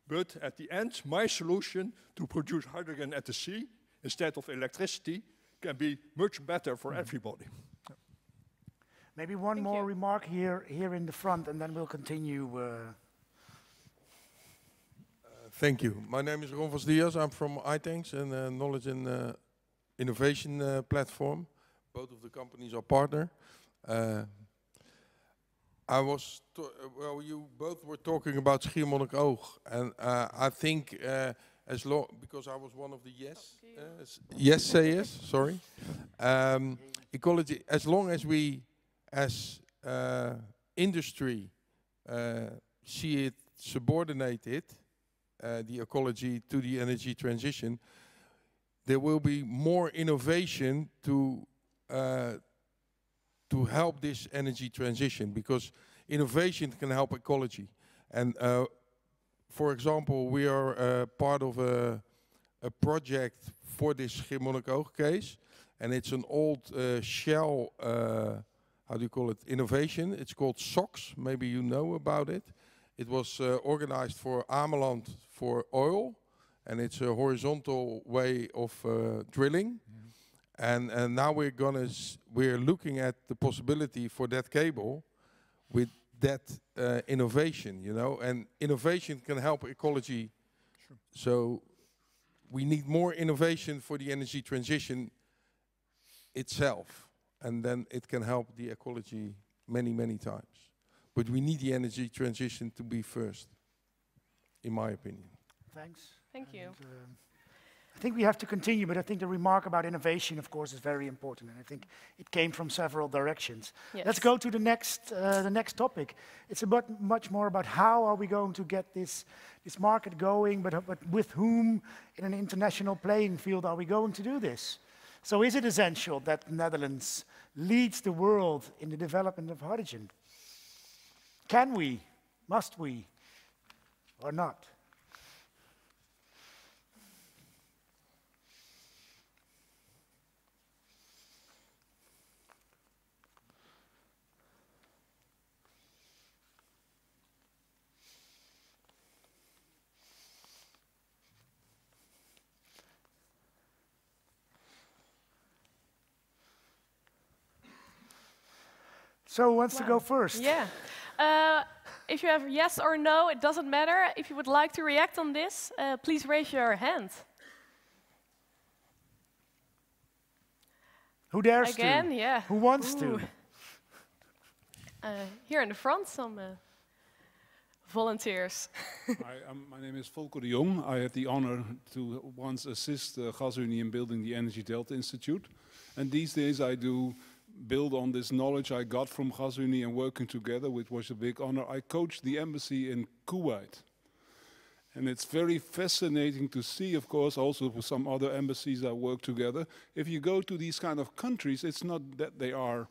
But at the end, my solution to produce hydrogen at the sea instead of electricity can be much better for everybody. Maybe one more remark here in the front, and then we'll continue. Thank you. My name is Ron Diaz. I'm from iTanks, and Knowledge and Innovation Platform. Both of the companies are partner. Well, you both were talking about Schiermonnikoog, and I think as long, because I was one of the yes sayers, sorry. Ecology, as long as we, as industry, see it subordinated, the ecology to the energy transition, there will be more innovation to help this energy transition, because innovation can help ecology. And for example, we are part of a project for this Schiermonnikoog case, and it's an old Shell, how do you call it, innovation. It's called SOx, maybe you know about it. It was organized for Ameland for oil, and it's a horizontal way of drilling. And now we're looking at the possibility for that cable with that innovation, you know, and innovation can help ecology. Sure. So we need more innovation for the energy transition itself, and then it can help the ecology many, many times. But we need the energy transition to be first, in my opinion. Thanks. Thank you. I think we have to continue, but I think the remark about innovation, of course, is very important, and I think it came from several directions. Yes. Let's go to the next topic. It's much more about how are we going to get this market going, but with whom in an international playing field are we going to do this? So is it essential that the Netherlands leads the world in the development of hydrogen? Can we? Must we? Or not? So who wants to go first? Yeah. If you have yes or no, it doesn't matter. If you would like to react on this, please raise your hand. Who dares to? Again, yeah. Who wants to? Here in the front, some volunteers. Hi, my name is Ulco de Jongh. I had the honor to once assist Gasunie in building the Energy Delta Institute. And these days I do build on this knowledge I got from Gasunie and working together, which was a big honor. I coached the embassy in Kuwait. And it's very fascinating to see, of course, also with some other embassies I work together. If you go to these kind of countries, it's not that they are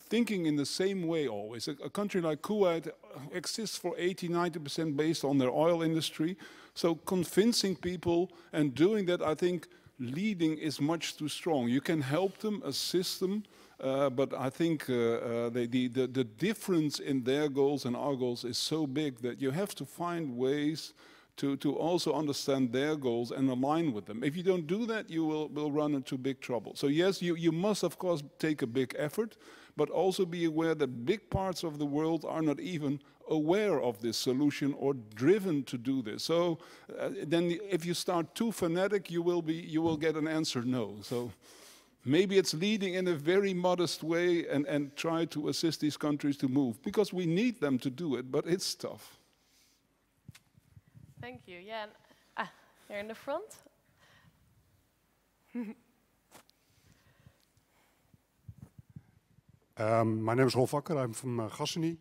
thinking in the same way always. A country like Kuwait exists for 80–90% based on their oil industry. So convincing people and doing that, I think, leading is much too strong. You can help them, assist them, but I think the difference in their goals and our goals is so big that you have to find ways to also understand their goals and align with them. If you don't do that, you will run into big trouble. So yes, you must of course take a big effort, but also be aware that big parts of the world are not even aware of this solution or driven to do this. So then if you start too fanatic, you will get an answer no. So maybe it's leading in a very modest way and try to assist these countries to move, because we need them to do it, but it's tough. Thank you. Yeah, and, here in the front. My name is Rolf Akker. I'm from Gasunie.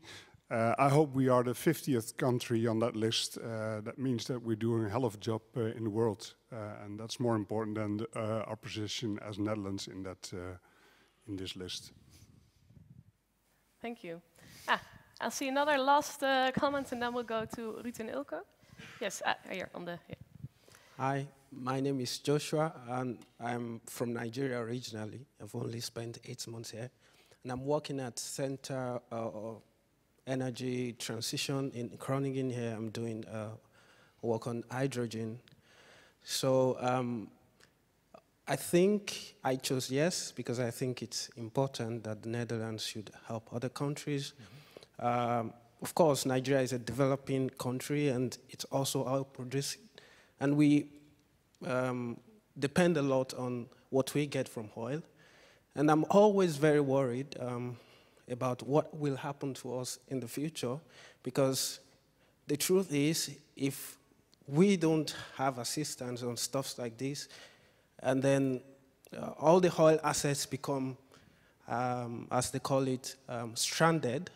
I hope we are the 50th country on that list. That means that we're doing a hell of a job in the world, and that's more important than our position as Netherlands in that in this list. Thank you. I'll see another last comment, and then we'll go to Ruud and Ulco. Yes, here on the. Yeah. Hi, My name is Joshua, and I'm from Nigeria originally. I've only spent 8 months here. And I'm working at Center Energy Transition in Groningen here. I'm doing work on hydrogen. So I think I chose yes, because I think it's important that the Netherlands should help other countries. Of course, Nigeria is a developing country, and it's also oil producing. And we depend a lot on what we get from oil. And I'm always very worried about what will happen to us in the future, because the truth is, if we don't have assistance on stuff like this, and then all the oil assets become, as they call it, stranded.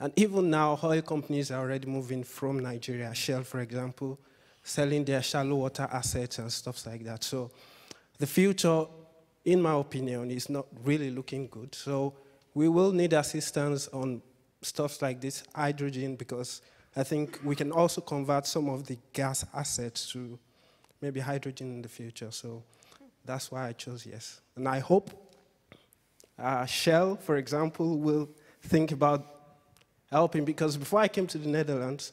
And even now, oil companies are already moving from Nigeria, Shell, for example, selling their shallow water assets and stuff like that. So the future, in my opinion, is not really looking good. So we will need assistance on stuff like this, hydrogen, because I think we can also convert some of the gas assets to maybe hydrogen in the future. So that's why I chose yes. And I hope Shell, for example, will think about helping, because before I came to the Netherlands,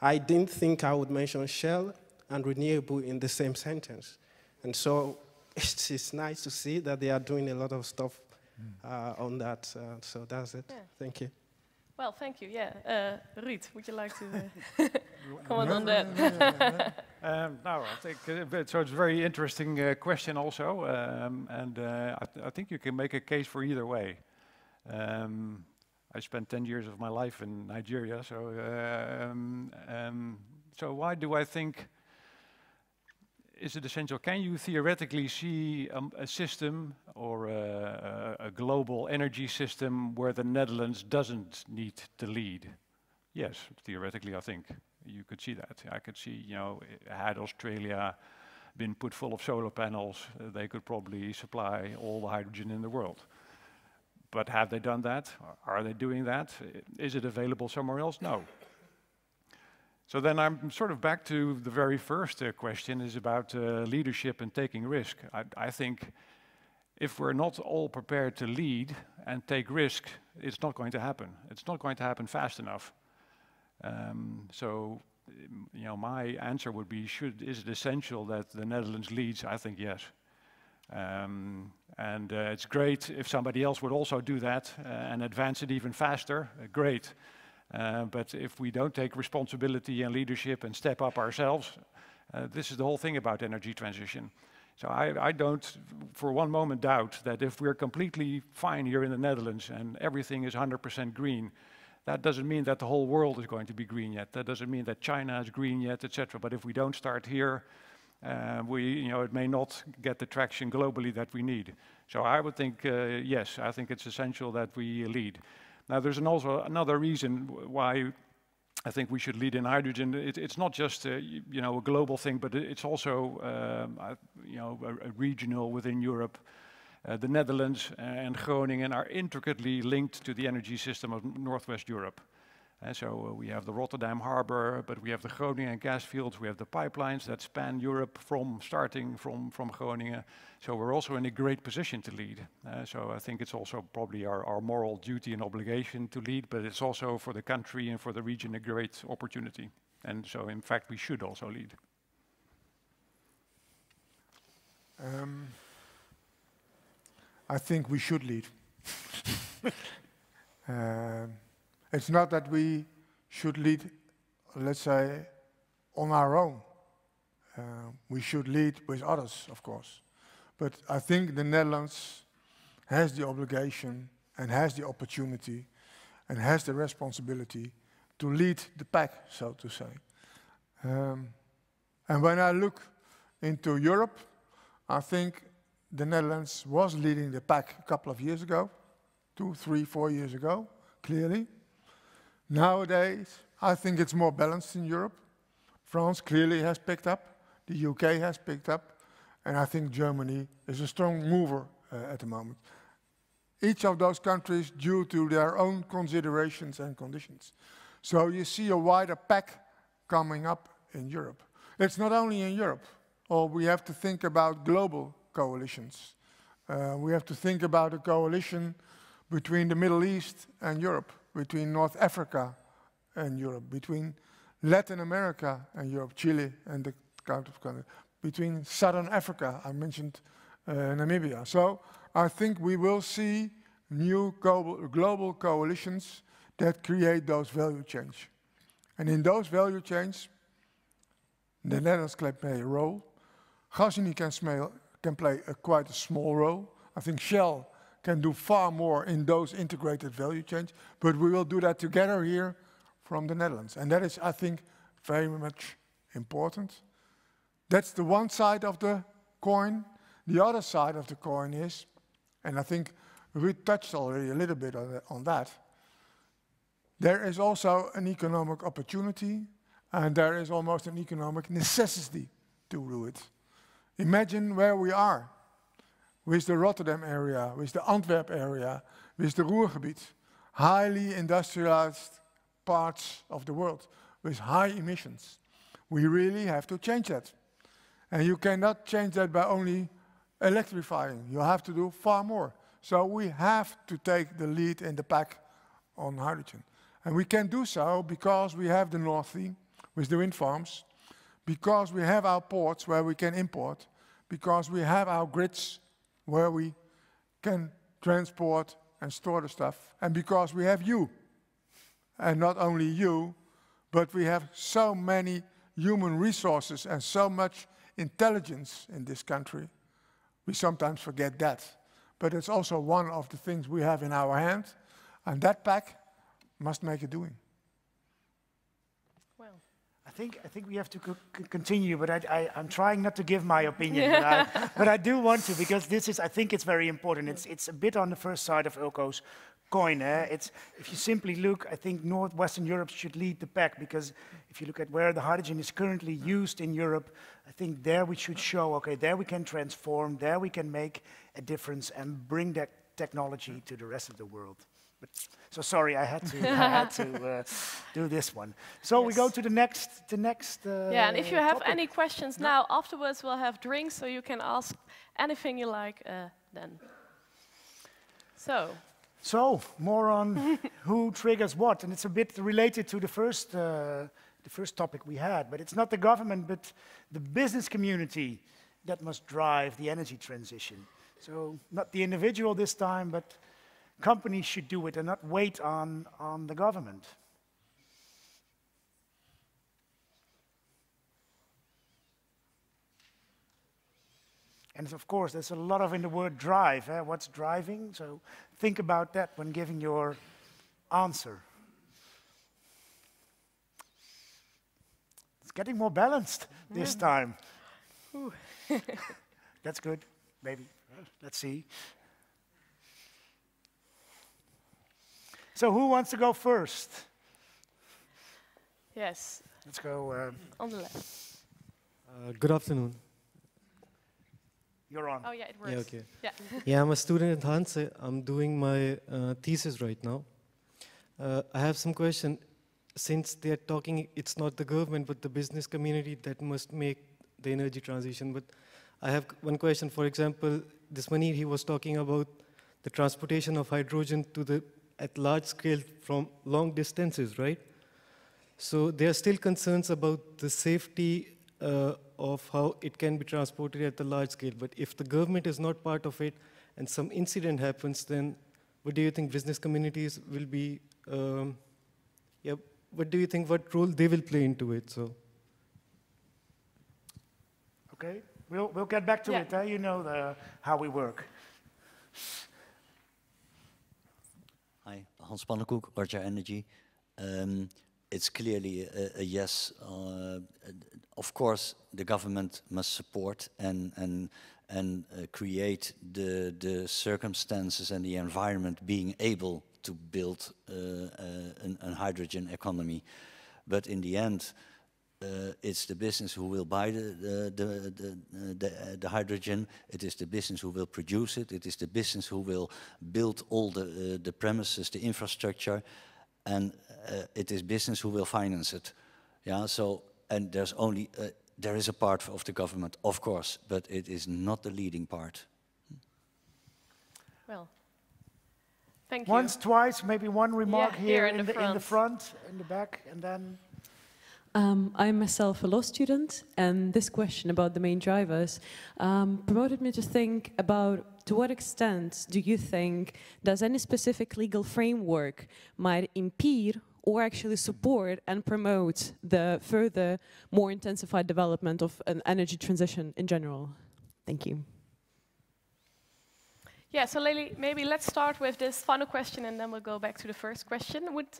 I didn't think I would mention Shell and renewable in the same sentence. And so it's nice to see that they are doing a lot of stuff on that. So that's it. Yeah. Thank you. Well, thank you. Yeah, Ruud, would you like to comment on that? No, I think so. It's a very interesting question also, and I think you can make a case for either way. I spent 10 years of my life in Nigeria, so why do I think is it essential? Can you theoretically see a system or a global energy system where the Netherlands doesn't need to lead? Yes, theoretically, I think you could see that. I could see, you know, had Australia been put full of solar panels, they could probably supply all the hydrogen in the world. But have they done that? Are they doing that? Is it available somewhere else? No. So then I'm sort of back to the very first question, is about leadership and taking risk. I think if we're not all prepared to lead and take risk, it's not going to happen. It's not going to happen fast enough. So, you know, my answer would be, is it essential that the Netherlands leads? I think yes. And it's great if somebody else would also do that and advance it even faster, great. But if we don't take responsibility and leadership and step up ourselves, this is the whole thing about energy transition. So I don't for one moment doubt that if we're completely fine here in the Netherlands and everything is 100% green, that doesn't mean that the whole world is going to be green yet. That doesn't mean that China is green yet, etc. But if we don't start here, it may not get the traction globally that we need. So I would think, yes, I think it's essential that we lead. Now, there's also another reason why I think we should lead in hydrogen. It's not just a global thing, but it's also a regional within Europe. The Netherlands and Groningen are intricately linked to the energy system of Northwest Europe. And so we have the Rotterdam harbor, but we have the Groningen gas fields, we have the pipelines that span Europe starting from Groningen. So we're also in a great position to lead. So I think it's also probably our moral duty and obligation to lead, but it's also for the country and for the region a great opportunity. And so in fact we should also lead. I think we should lead. It's not that we should lead, let's say, on our own. We should lead with others, of course. But I think the Netherlands has the obligation and has the opportunity and has the responsibility to lead the pack, so to say. And when I look into Europe, I think the Netherlands was leading the pack a couple of years ago, 2, 3, 4 years ago, clearly. Nowadays, I think it's more balanced in Europe. France clearly has picked up, the UK has picked up, and I think Germany is a strong mover at the moment. Each of those countries due to their own considerations and conditions. So you see a wider pack coming up in Europe. It's not only in Europe, or we have to think about global coalitions. We have to think about a coalition between the Middle East and Europe, between North Africa and Europe, between Latin America and Europe, Chile and the country, between Southern Africa, I mentioned Namibia. So I think we will see new global coalitions that create those value chains. And in those value chains, the Netherlands can play a role. Gasunie can play quite a small role. I think Shell can do far more in those integrated value chains, but we will do that together here from the Netherlands. And that is, I think, very much important. That's the one side of the coin. The other side of the coin is, and I think we touched already a little bit on that, there is also an economic opportunity, and there is almost an economic necessity to do it. Imagine where we are with the Rotterdam area, with the Antwerp area, with the Ruhrgebiet, highly industrialized parts of the world with high emissions. We really have to change that. And you cannot change that by only electrifying. You have to do far more. So we have to take the lead in the pack on hydrogen. And we can do so because we have the North Sea with the wind farms, because we have our ports where we can import, because we have our grids where we can transport and store the stuff, and because we have you. And not only you, but we have so many human resources and so much intelligence in this country. We sometimes forget that. But it's also one of the things we have in our hand, and that pack must make it doing. Well, I think we have to continue, but I'm trying not to give my opinion, but I do want to, because this is, I think it's very important. It's a bit on the first side of Ulco's coin. If you simply look, I think Northwestern Europe should lead the pack, because if you look at where the hydrogen is currently used in Europe, I think there we should show, okay, there we can transform, there we can make a difference and bring that technology to the rest of the world. But, so sorry, I had to do this one. So yes. We go to the next. Yeah, and if you have any questions now, afterwards we'll have drinks, so you can ask anything you like then. So more on who triggers what, and it's a bit related to the first topic we had. But it's not the government, but the business community that must drive the energy transition. So not the individual this time, but companies should do it and not wait on the government. And of course, there's a lot of in the word drive. What's driving? So think about that when giving your answer. It's getting more balanced this time. That's good, maybe. Let's see. So who wants to go first? Yes. Let's go. On the left. Good afternoon. You're on. Oh yeah, it works. Yeah, okay. Yeah. Yeah, I'm a student at Hanse. I'm doing my thesis right now. I have some question. Since they're talking, it's not the government, but the business community that must make the energy transition. But I have one question. For example, this Manir, he was talking about the transportation of hydrogen to at large scale from long distances, right? So there are still concerns about the safety of how it can be transported at the large scale. But if the government is not part of it and some incident happens, then what do you think business communities will be, what do you think, what role they will play into it? So. Okay, we'll get back to it. You know how we work. Hi, Hans Pannenkoek, Orja Energy. It's clearly a yes. Of course, the government must support and create the circumstances and the environment being able to build a hydrogen economy. But in the end, it's the business who will buy the hydrogen. It is the business who will produce it. It is the business who will build all the premises, the infrastructure, and it is business who will finance it. Yeah. So, and there's only there is a part of the government, of course, but it is not the leading part. Well, thank you. Once, twice, maybe one remark here in the front, in the back, and then... I'm myself a law student, and this question about the main drivers promoted me to think about to what extent do you think does any specific legal framework might impede or actually support and promote the further, more intensified development of an energy transition in general? Thank you. Yeah, so Lely, maybe let's start with this final question and then we'll go back to the first question. Would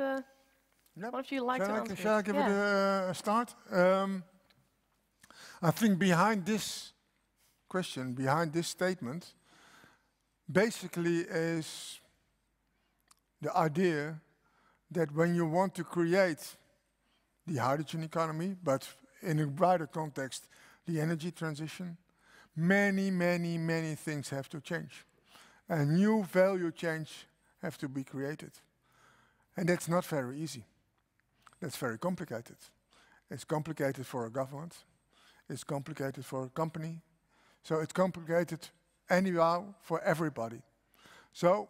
one of you like to answer? Shall I give it a start? I think behind this question, behind this statement, basically is the idea that when you want to create the hydrogen economy, but in a wider context, the energy transition, many things have to change. A new value chains have to be created. And that's not very easy. That's very complicated. It's complicated for a government. It's complicated for a company. So it's complicated anyhow for everybody. So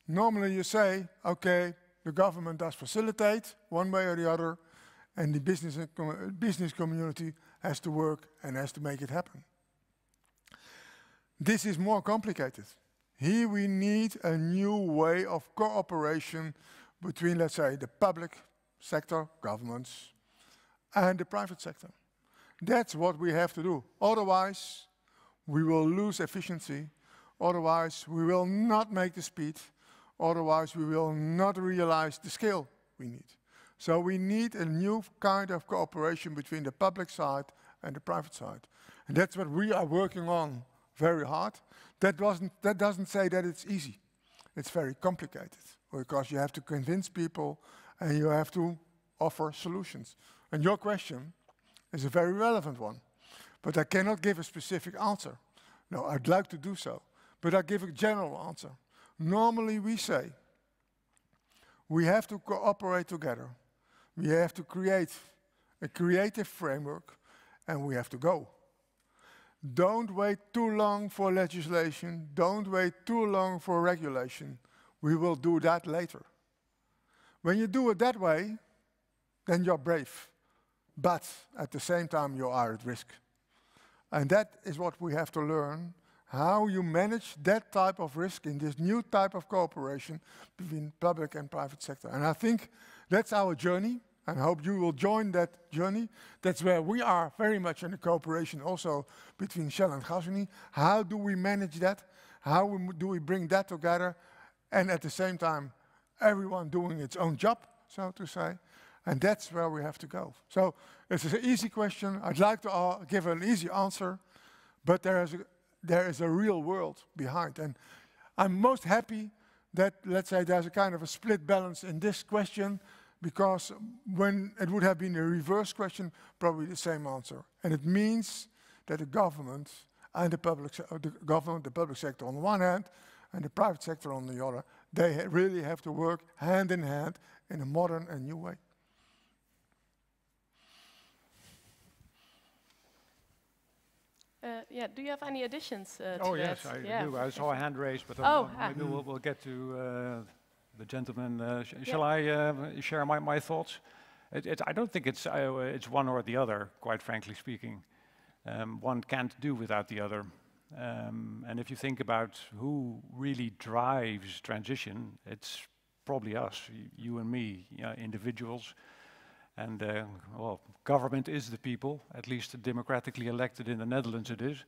normally you say, okay, the government does facilitate one way or the other, and the business community has to work and has to make it happen. This is more complicated. Here we need a new way of cooperation between, let's say, the public sector, governments, and the private sector. That's what we have to do. Otherwise, we will lose efficiency. Otherwise, we will not make the speed. Otherwise, we will not realize the scale we need. So we need a new kind of cooperation between the public side and the private side. And that's what we are working on very hard. That doesn't say that it's easy. It's very complicated because you have to convince people and you have to offer solutions. And your question is a very relevant one, but I cannot give a specific answer. No, I'd like to do so, but I give a general answer. Normally we say, we have to cooperate together. We have to create a creative framework and we have to go. Don't wait too long for legislation. Don't wait too long for regulation. We will do that later. When you do it that way, then you're brave. But at the same time, you are at risk. And that is what we have to learn, how you manage that type of risk in this new type of cooperation between public and private sector. And I think that's our journey, and I hope you will join that journey. That's where we are very much in the cooperation also between Shell and Gasunie. How do we manage that? How do we bring that together? And at the same time, everyone doing its own job, so to say. And that's where we have to go. So it's an easy question. I'd like to give an easy answer, but there is a real world behind. And I'm most happy that, let's say, there's a kind of a split balance in this question, because when it would have been a reverse question, probably the same answer. And it means that the government and the public sector on the one hand, and the private sector on the other, they really have to work hand in hand in a modern and new way. Yeah, do you have any additions to Oh, that? yes, I do. I saw a hand raised, but maybe we'll get to the gentleman. Shall I share my thoughts? I don't think it's one or the other, quite frankly speaking. One can't do without the other. And if you think about who really drives transition, it's probably us, you and me, individuals. And well, government is the people, at least democratically elected in the Netherlands it is.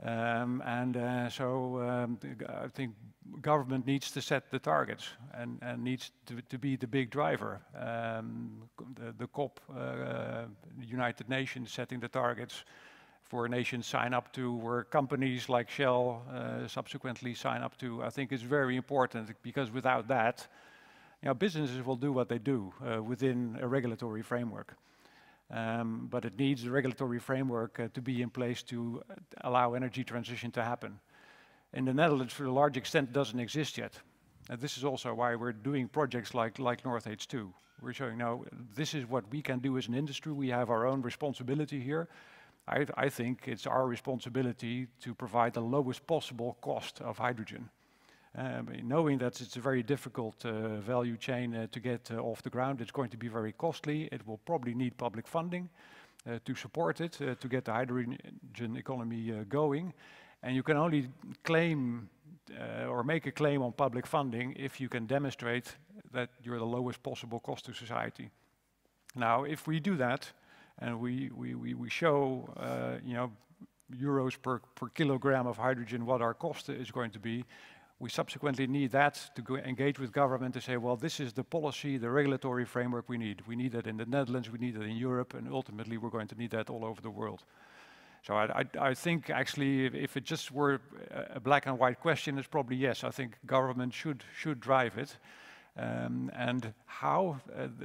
So I think government needs to set the targets and needs to be the big driver. The COP, the United Nations setting the targets for nations sign up to, where companies like Shell subsequently sign up to, I think is very important, because without that, businesses will do what they do within a regulatory framework. But it needs a regulatory framework to be in place to allow energy transition to happen. In the Netherlands, for a large extent, doesn't exist yet. And this is also why we're doing projects like North H2. We're showing now this is what we can do as an industry. We have our own responsibility here. I think it's our responsibility to provide the lowest possible cost of hydrogen. Knowing that it's a very difficult value chain to get off the ground, it's going to be very costly. It will probably need public funding to support it, to get the hydrogen economy going. And you can only claim or make a claim on public funding if you can demonstrate that you're the lowest possible cost to society. Now, if we do that, and we show, euros per kilogram of hydrogen, what our cost is going to be, we subsequently need that to go engage with government to say, well, this is the policy, the regulatory framework we need. We need that in the Netherlands, we need it in Europe, and ultimately we're going to need that all over the world. So I think actually if it just were a black and white question, it's probably yes. I think government should drive it. And how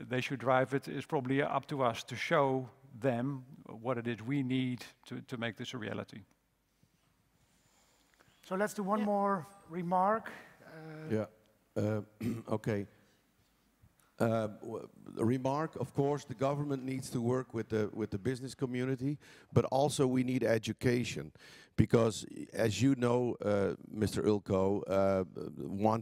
they should drive it is probably up to us to show them what it is we need to make this a reality. So let's do one more remark. Okay. A remark, of course, the government needs to work with the business community, but also we need education. Because, as you know, Mr. Ulco,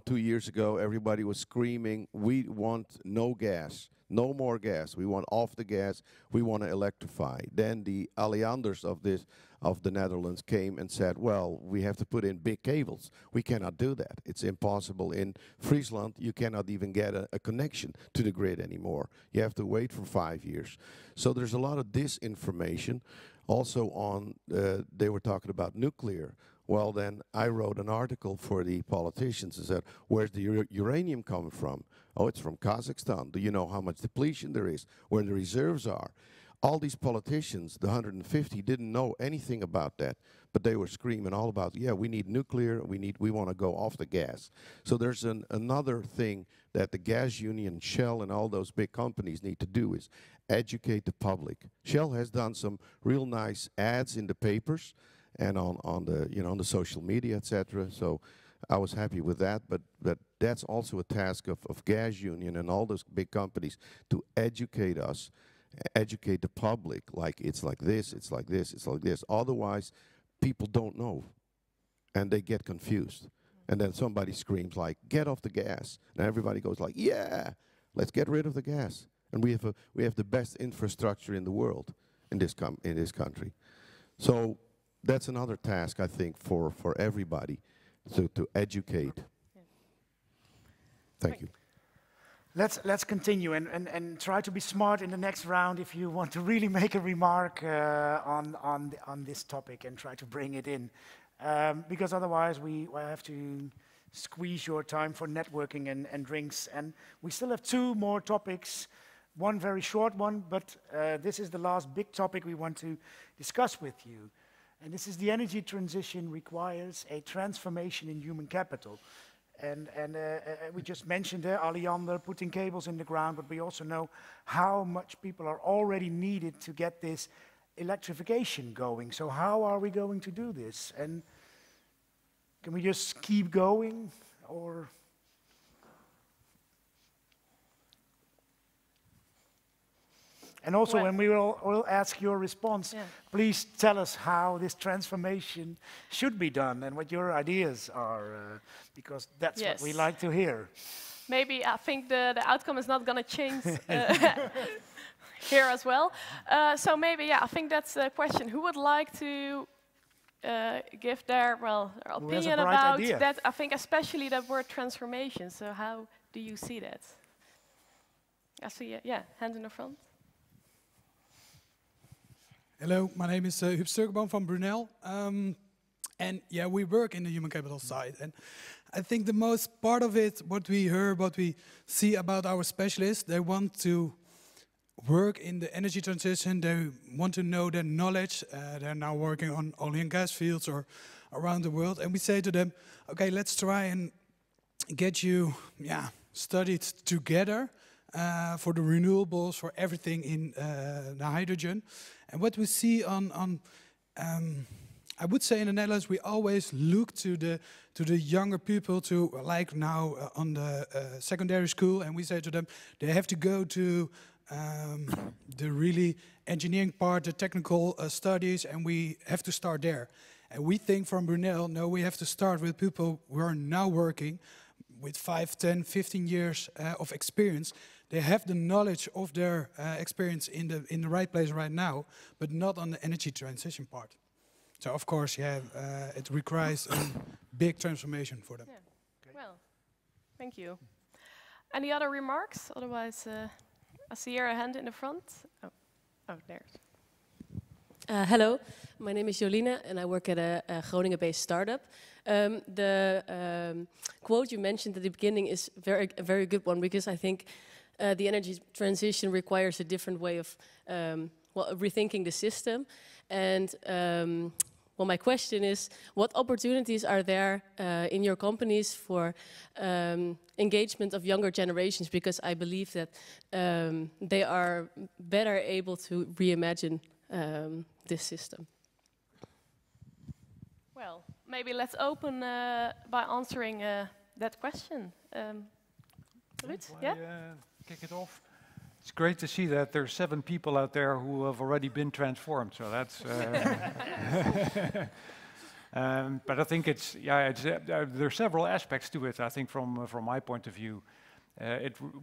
2 years ago, everybody was screaming, we want no gas, no more gas. We want off the gas. We want to electrify. Then the Allianders of the Netherlands came and said, well, we have to put in big cables. We cannot do that. It's impossible. In Friesland, you cannot even get a connection to the grid anymore. You have to wait for 5 years. So there's a lot of disinformation. Also on, they were talking about nuclear. Well, then I wrote an article for the politicians and said, where's the uranium coming from? Oh, it's from Kazakhstan. Do you know how much depletion there is, where the reserves are? All these politicians, the 150, didn't know anything about that, but they were screaming all about, yeah, we need nuclear, we want to go off the gas. So there's another thing that the gas union, Shell, and all those big companies need to do is educate the public. Shell has done some real nice ads in the papers and on the social media, etc. So I was happy with that, but that's also a task of gas union and all those big companies to educate us. Educate the public, like it's like this, it's like this, it's like this. Otherwise, people don't know, and they get confused. And then somebody screams like, "Get off the gas!" And everybody goes like, "Yeah, let's get rid of the gas." And we have the best infrastructure in the world in this country. So that's another task, I think, for everybody to educate. Thank you. Let's continue and try to be smart in the next round if you want to really make a remark on this topic and try to bring it in. Because otherwise we have to squeeze your time for networking and drinks. And we still have 2 more topics, one very short one, but this is the last big topic we want to discuss with you. And this is the energy transition requires a transformation in human capital. And we just mentioned there, Alliander putting cables in the ground, but we also know how much people are already needed to get this electrification going. So how are we going to do this? And can we just keep going, or? And also, when we will ask your response, please tell us how this transformation should be done and what your ideas are, because that's what we like to hear. Maybe I think the outcome is not going to change here as well. So maybe, I think that's the question. Who would like to give their opinion about that? I think especially that word transformation. So how do you see that? I see, hand in the front. Hello, my name is Huub Sturkenboom from Brunel. And we work in the human capital side. And I think the most part of it, what we hear, what we see about our specialists, they want to work in the energy transition. They want to know their knowledge. They're now working on oil and gas fields or around the world. And we say to them, okay, let's try and get you studied together for the renewables, for everything in the hydrogen. And what we see on I would say in the Netherlands we always look to the younger people, to like now on the secondary school, and we say to them they have to go to the really engineering part, the technical studies, and we have to start there. And we think from Brunel, no, we have to start with people who are now working with 5, 10, 15 years of experience. They have the knowledge of their experience in the right place right now, but not on the energy transition part. So of course, yeah, it requires a big transformation for them. Yeah. Okay. Well, thank you. Any other remarks? Otherwise, I see here a hand in the front. Oh, there's. Hello, my name is Jolina and I work at a Groningen-based startup. The quote you mentioned at the beginning is a very good one, because I think the energy transition requires a different way of rethinking the system. And well, my question is, what opportunities are there in your companies for engagement of younger generations? Because I believe that they are better able to reimagine this system. Well, maybe let's open by answering that question. Ruud, yeah? Kick it off. It's great to see that there's 7 people out there who have already been transformed. So that's. But I think it's there are several aspects to it. I think from my point of view,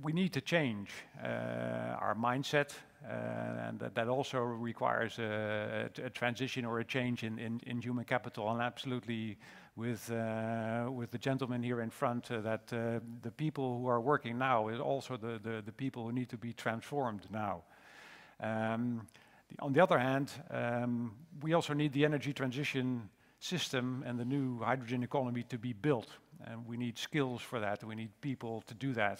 we need to change our mindset, and that also requires a transition or a change in human capital. And absolutely, with the gentleman here in front, that the people who are working now is also the people who need to be transformed now. On the other hand, we also need the energy transition system and the new hydrogen economy to be built. And we need skills for that. We need people to do that.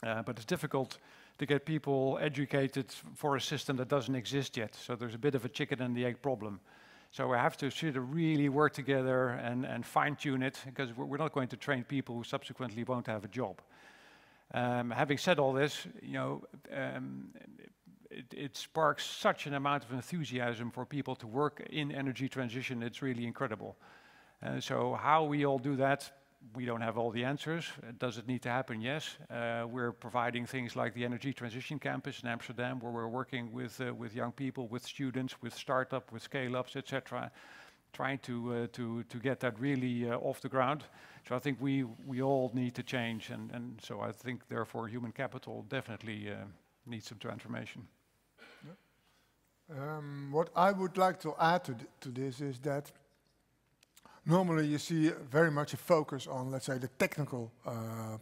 But it's difficult to get people educated for a system that doesn't exist yet. So there's a bit of a chicken and the egg problem. So we have to sort of really work together and fine-tune it, because we're not going to train people who subsequently won't have a job. Having said all this, it sparks such an amount of enthusiasm for people to work in energy transition. It's really incredible. So how we all do that, we don't have all the answers. Does it need to happen? Yes. We're providing things like the Energy Transition Campus in Amsterdam, where we're working with young people, with students, with startup, with scale-ups, etc., trying to get that really off the ground. So I think we all need to change, and so I think therefore human capital definitely needs some transformation. What I would like to add to this is that normally you see very much a focus on, let's say, the technical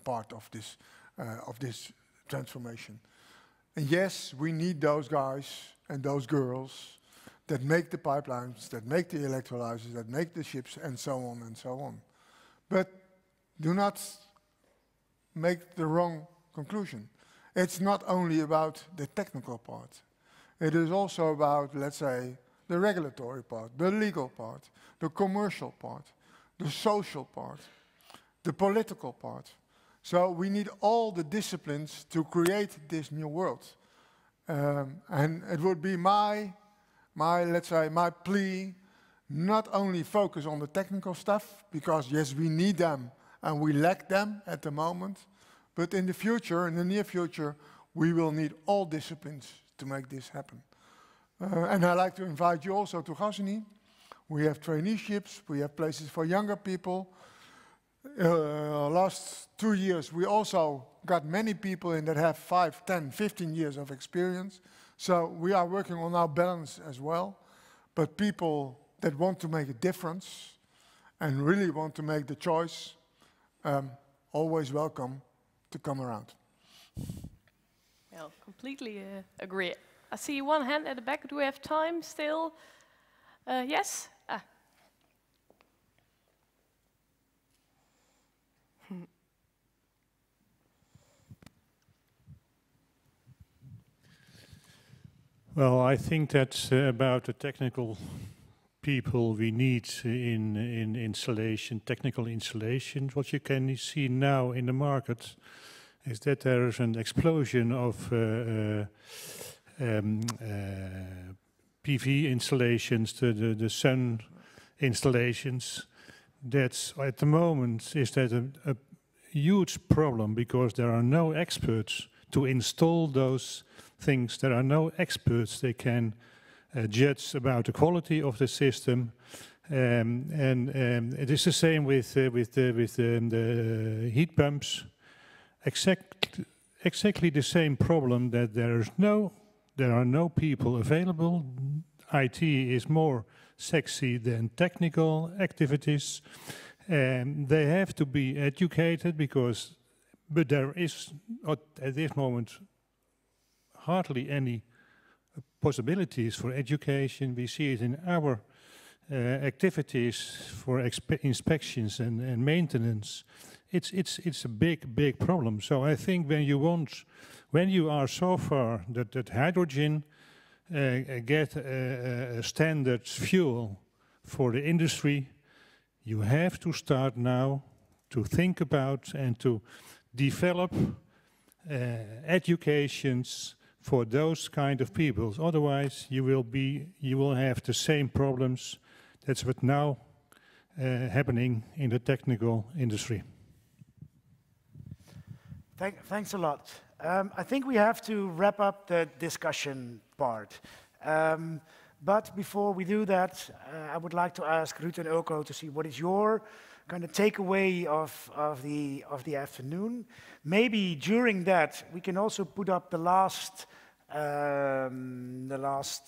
part of this transformation. And yes, we need those guys and those girls that make the pipelines, that make the electrolyzers, that make the ships, and so on and so on. But do not make the wrong conclusion. It's not only about the technical part. It is also about, let's say, the regulatory part, the legal part, the commercial part, the social part, the political part. So we need all the disciplines to create this new world. And it would be let's say, my plea, not only focus on the technical stuff, because yes, we need them and we lack them at the moment, but in the future, in the near future, we will need all disciplines to make this happen. And I'd like to invite you also to Gasunie. We have traineeships, we have places for younger people. Last 2 years, we also got many people in that have 5, 10, 15 years of experience. So we are working on our balance as well. But people that want to make a difference and really want to make the choice, always welcome to come around. Well, completely agree. I see one hand at the back. Do we have time still? Yes? Well, I think that's about the technical people we need in installation, technical installation. What you can see now in the market is that there is an explosion of PV installations, the sun installations. That's at the moment is that a huge problem because there are no experts to install those things. There are no experts they can judge about the quality of the system. And it is the same with the heat pumps. Exactly the same problem that there are no people available. IT is more sexy than technical activities. They have to be educated but there is at this moment hardly any possibilities for education. We see it in our activities for inspections and maintenance. It's a big problem. So I think when you are so far that hydrogen get a standard fuel for the industry, you have to start now to think about and to develop educations for those kind of people. Otherwise, you will have the same problems. That's what now happening in the technical industry. Thanks a lot. I think we have to wrap up the discussion part. But before we do that, I would like to ask Ruud and Ulco to see what is your kind of takeaway of the afternoon. Maybe during that we can also put up the last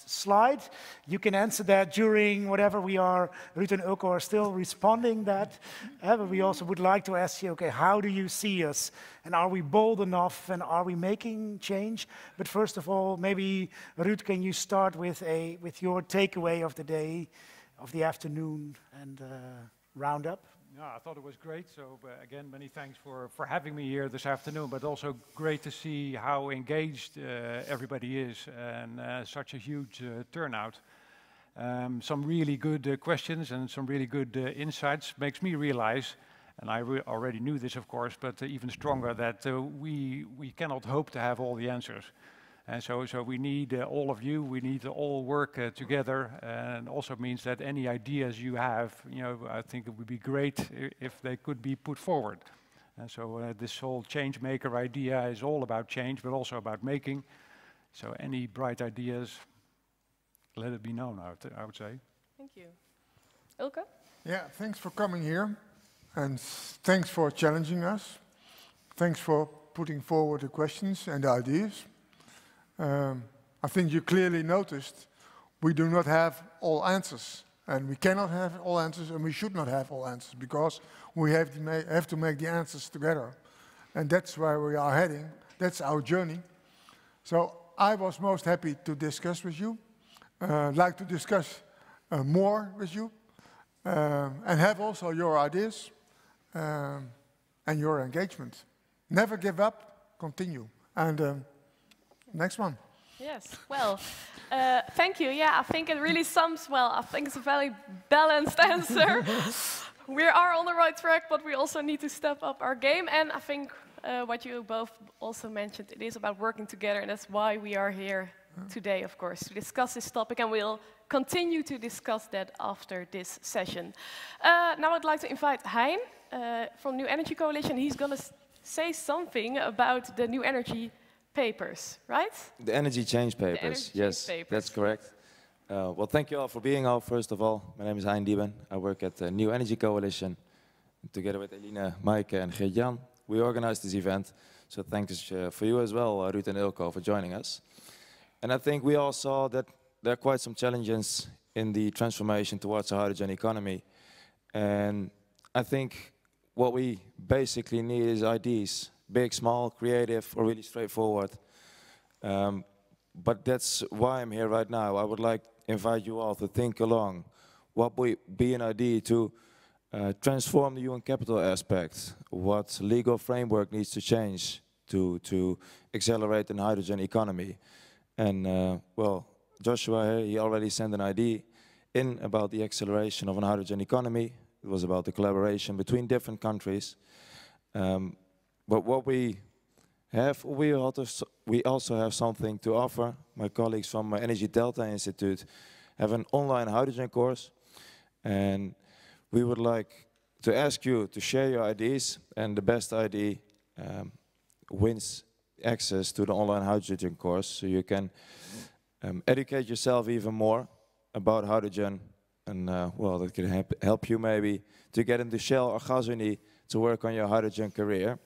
slide. You can answer that during whatever we are. Ruud and Ulco are still responding that. But we also would like to ask you, okay, how do you see us? And are we bold enough? And are we making change? But first of all, maybe Ruud, can you start with your takeaway of the day, of the afternoon, and round up? Yeah, I thought it was great. So again, many thanks for having me here this afternoon, but also great to see how engaged everybody is and such a huge turnout. Some really good questions and some really good insights makes me realize, and I already knew this of course, but even stronger that we cannot hope to have all the answers. And so we need all of you, we need to all work together, and also means that any ideas you have, I think it would be great if they could be put forward. And so this whole change maker idea is all about change, but also about making. So any bright ideas, let it be known, I would say. Thank you. Ulco? Yeah, thanks for coming here, and thanks for challenging us. Thanks for putting forward the questions and the ideas. I think you clearly noticed we do not have all answers, and we cannot have all answers, and we should not have all answers, because we have to make the answers together. And that's where we are heading. That's our journey. So I was most happy to discuss with you, like to discuss more with you, and have also your ideas and your engagement. Never give up, continue. And next one. Yes, well, thank you. Yeah, I think it really sums well. I think it's a very balanced answer. We are on the right track, but we also need to step up our game. And I think what you both also mentioned, it is about working together, and that's why we are here today, of course, to discuss this topic, and we'll continue to discuss that after this session. Now I'd like to invite Hein from New Energy Coalition. He's going to say something about the New Energy papers, right? The Energy Changemakers, yes, that's correct. Well, thank you all for being here. First of all, my name is Hein Dieben. I work at the New Energy Coalition. Together with Eline, Maaike and Geert-Jan, we organized this event. So thanks for you as well, Ruud and Ulco, for joining us. And I think we all saw that there are quite some challenges in the transformation towards a hydrogen economy. And I think what we basically need is ideas. Big, small, creative, or really straightforward. But that's why I'm here right now. I would like to invite you all to think along. What would be an idea to transform the human capital aspect? What legal framework needs to change to accelerate the hydrogen economy? And well, Joshua here, he already sent an idea in about the acceleration of a hydrogen economy. It was about the collaboration between different countries. But what we have, we also have something to offer. My colleagues from Energy Delta Institute have an online hydrogen course. And we would like to ask you to share your ideas, and the best idea wins access to the online hydrogen course, so you can educate yourself even more about hydrogen, and well, that can help you maybe to get into Shell or Gasunie to work on your hydrogen career.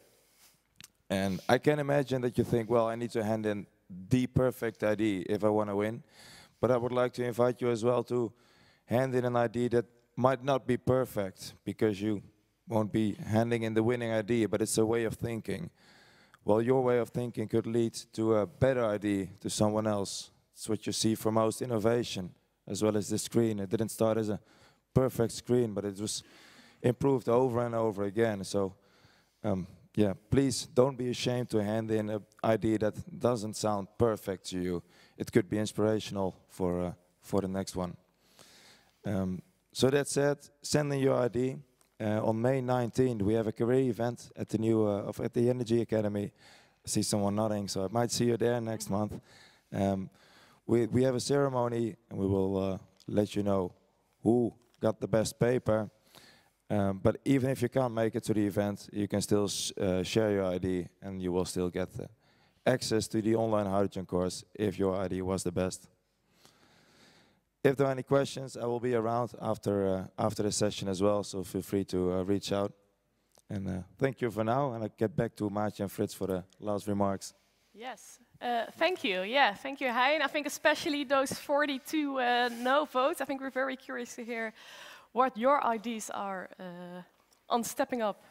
And I can imagine that you think, well, I need to hand in the perfect idea if I want to win. But I would like to invite you as well to hand in an idea that might not be perfect, because you won't be handing in the winning idea, but it's a way of thinking. Well, your way of thinking could lead to a better idea to someone else. It's what you see for most innovation, as well as the screen. It didn't start as a perfect screen, but it was improved over and over again. So, yeah, please don't be ashamed to hand in an idea that doesn't sound perfect to you. It could be inspirational for the next one. So that said, send in your idea. On May 19th, we have a career event at the new at the Energy Academy. I see someone nodding, so I might see you there next month. We have a ceremony, and we will let you know who got the best paper. But even if you can't make it to the event, you can still share your idea, and you will still get access to the online hydrogen course if your idea was the best. If there are any questions, I will be around after the session as well, so feel free to reach out. And thank you for now, and I'll get back to Maartje and Frits for the last remarks. Yes, thank you. Yeah, thank you, Hein. I think especially those 42 no votes, I think we're very curious to hear what your ideas are on stepping up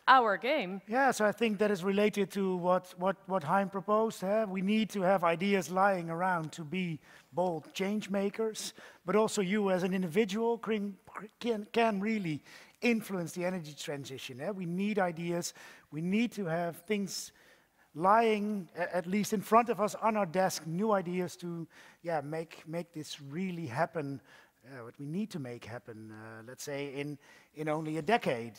our game. Yeah, so I think that is related to what Hein proposed. We need to have ideas lying around to be bold change makers, but also you as an individual can really influence the energy transition. We need ideas. We need to have things lying at least in front of us on our desk, new ideas to make this really happen. What we need to make happen, let's say, in only a decade.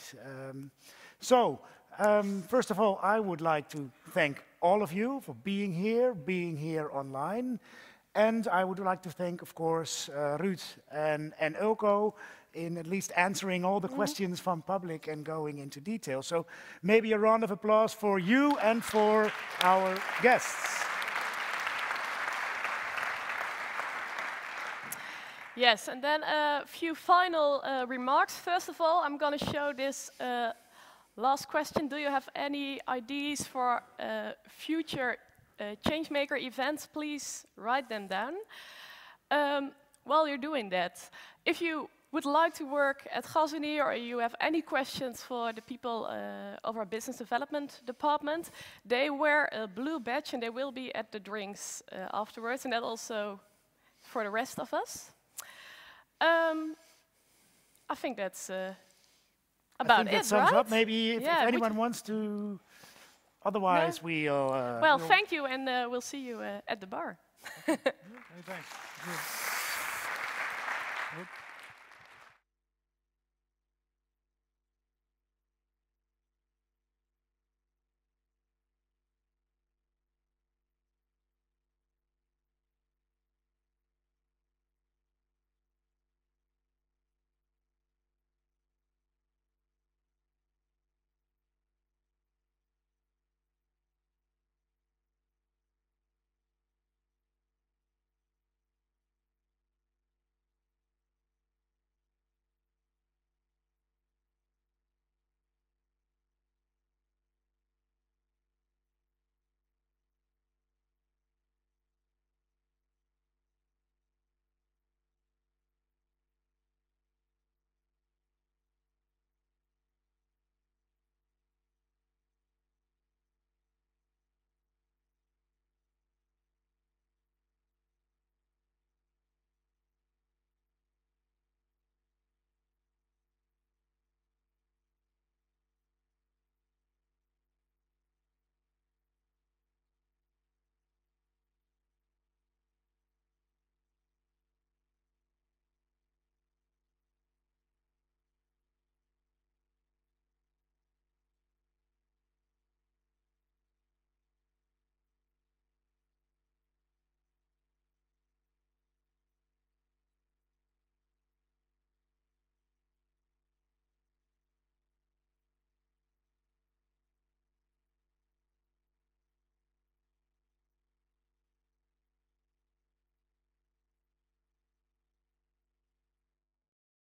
First of all, I would like to thank all of you for being here online. And I would like to thank, of course, Ruud and Ulco in at least answering all the questions from public and going into detail. So maybe a round of applause for you and for our guests. Yes, and then a few final remarks. First of all, I'm going to show this last question. Do you have any ideas for future Changemaker events? Please write them down. While you're doing that, if you would like to work at Gasunie or you have any questions for the people of our business development department, they wear a blue badge and they will be at the drinks afterwards, and that also for the rest of us. I think that's about it, that sums right? up. Maybe if anyone wants to, otherwise we'll... well, thank you, and we'll see you at the bar. Okay, thanks.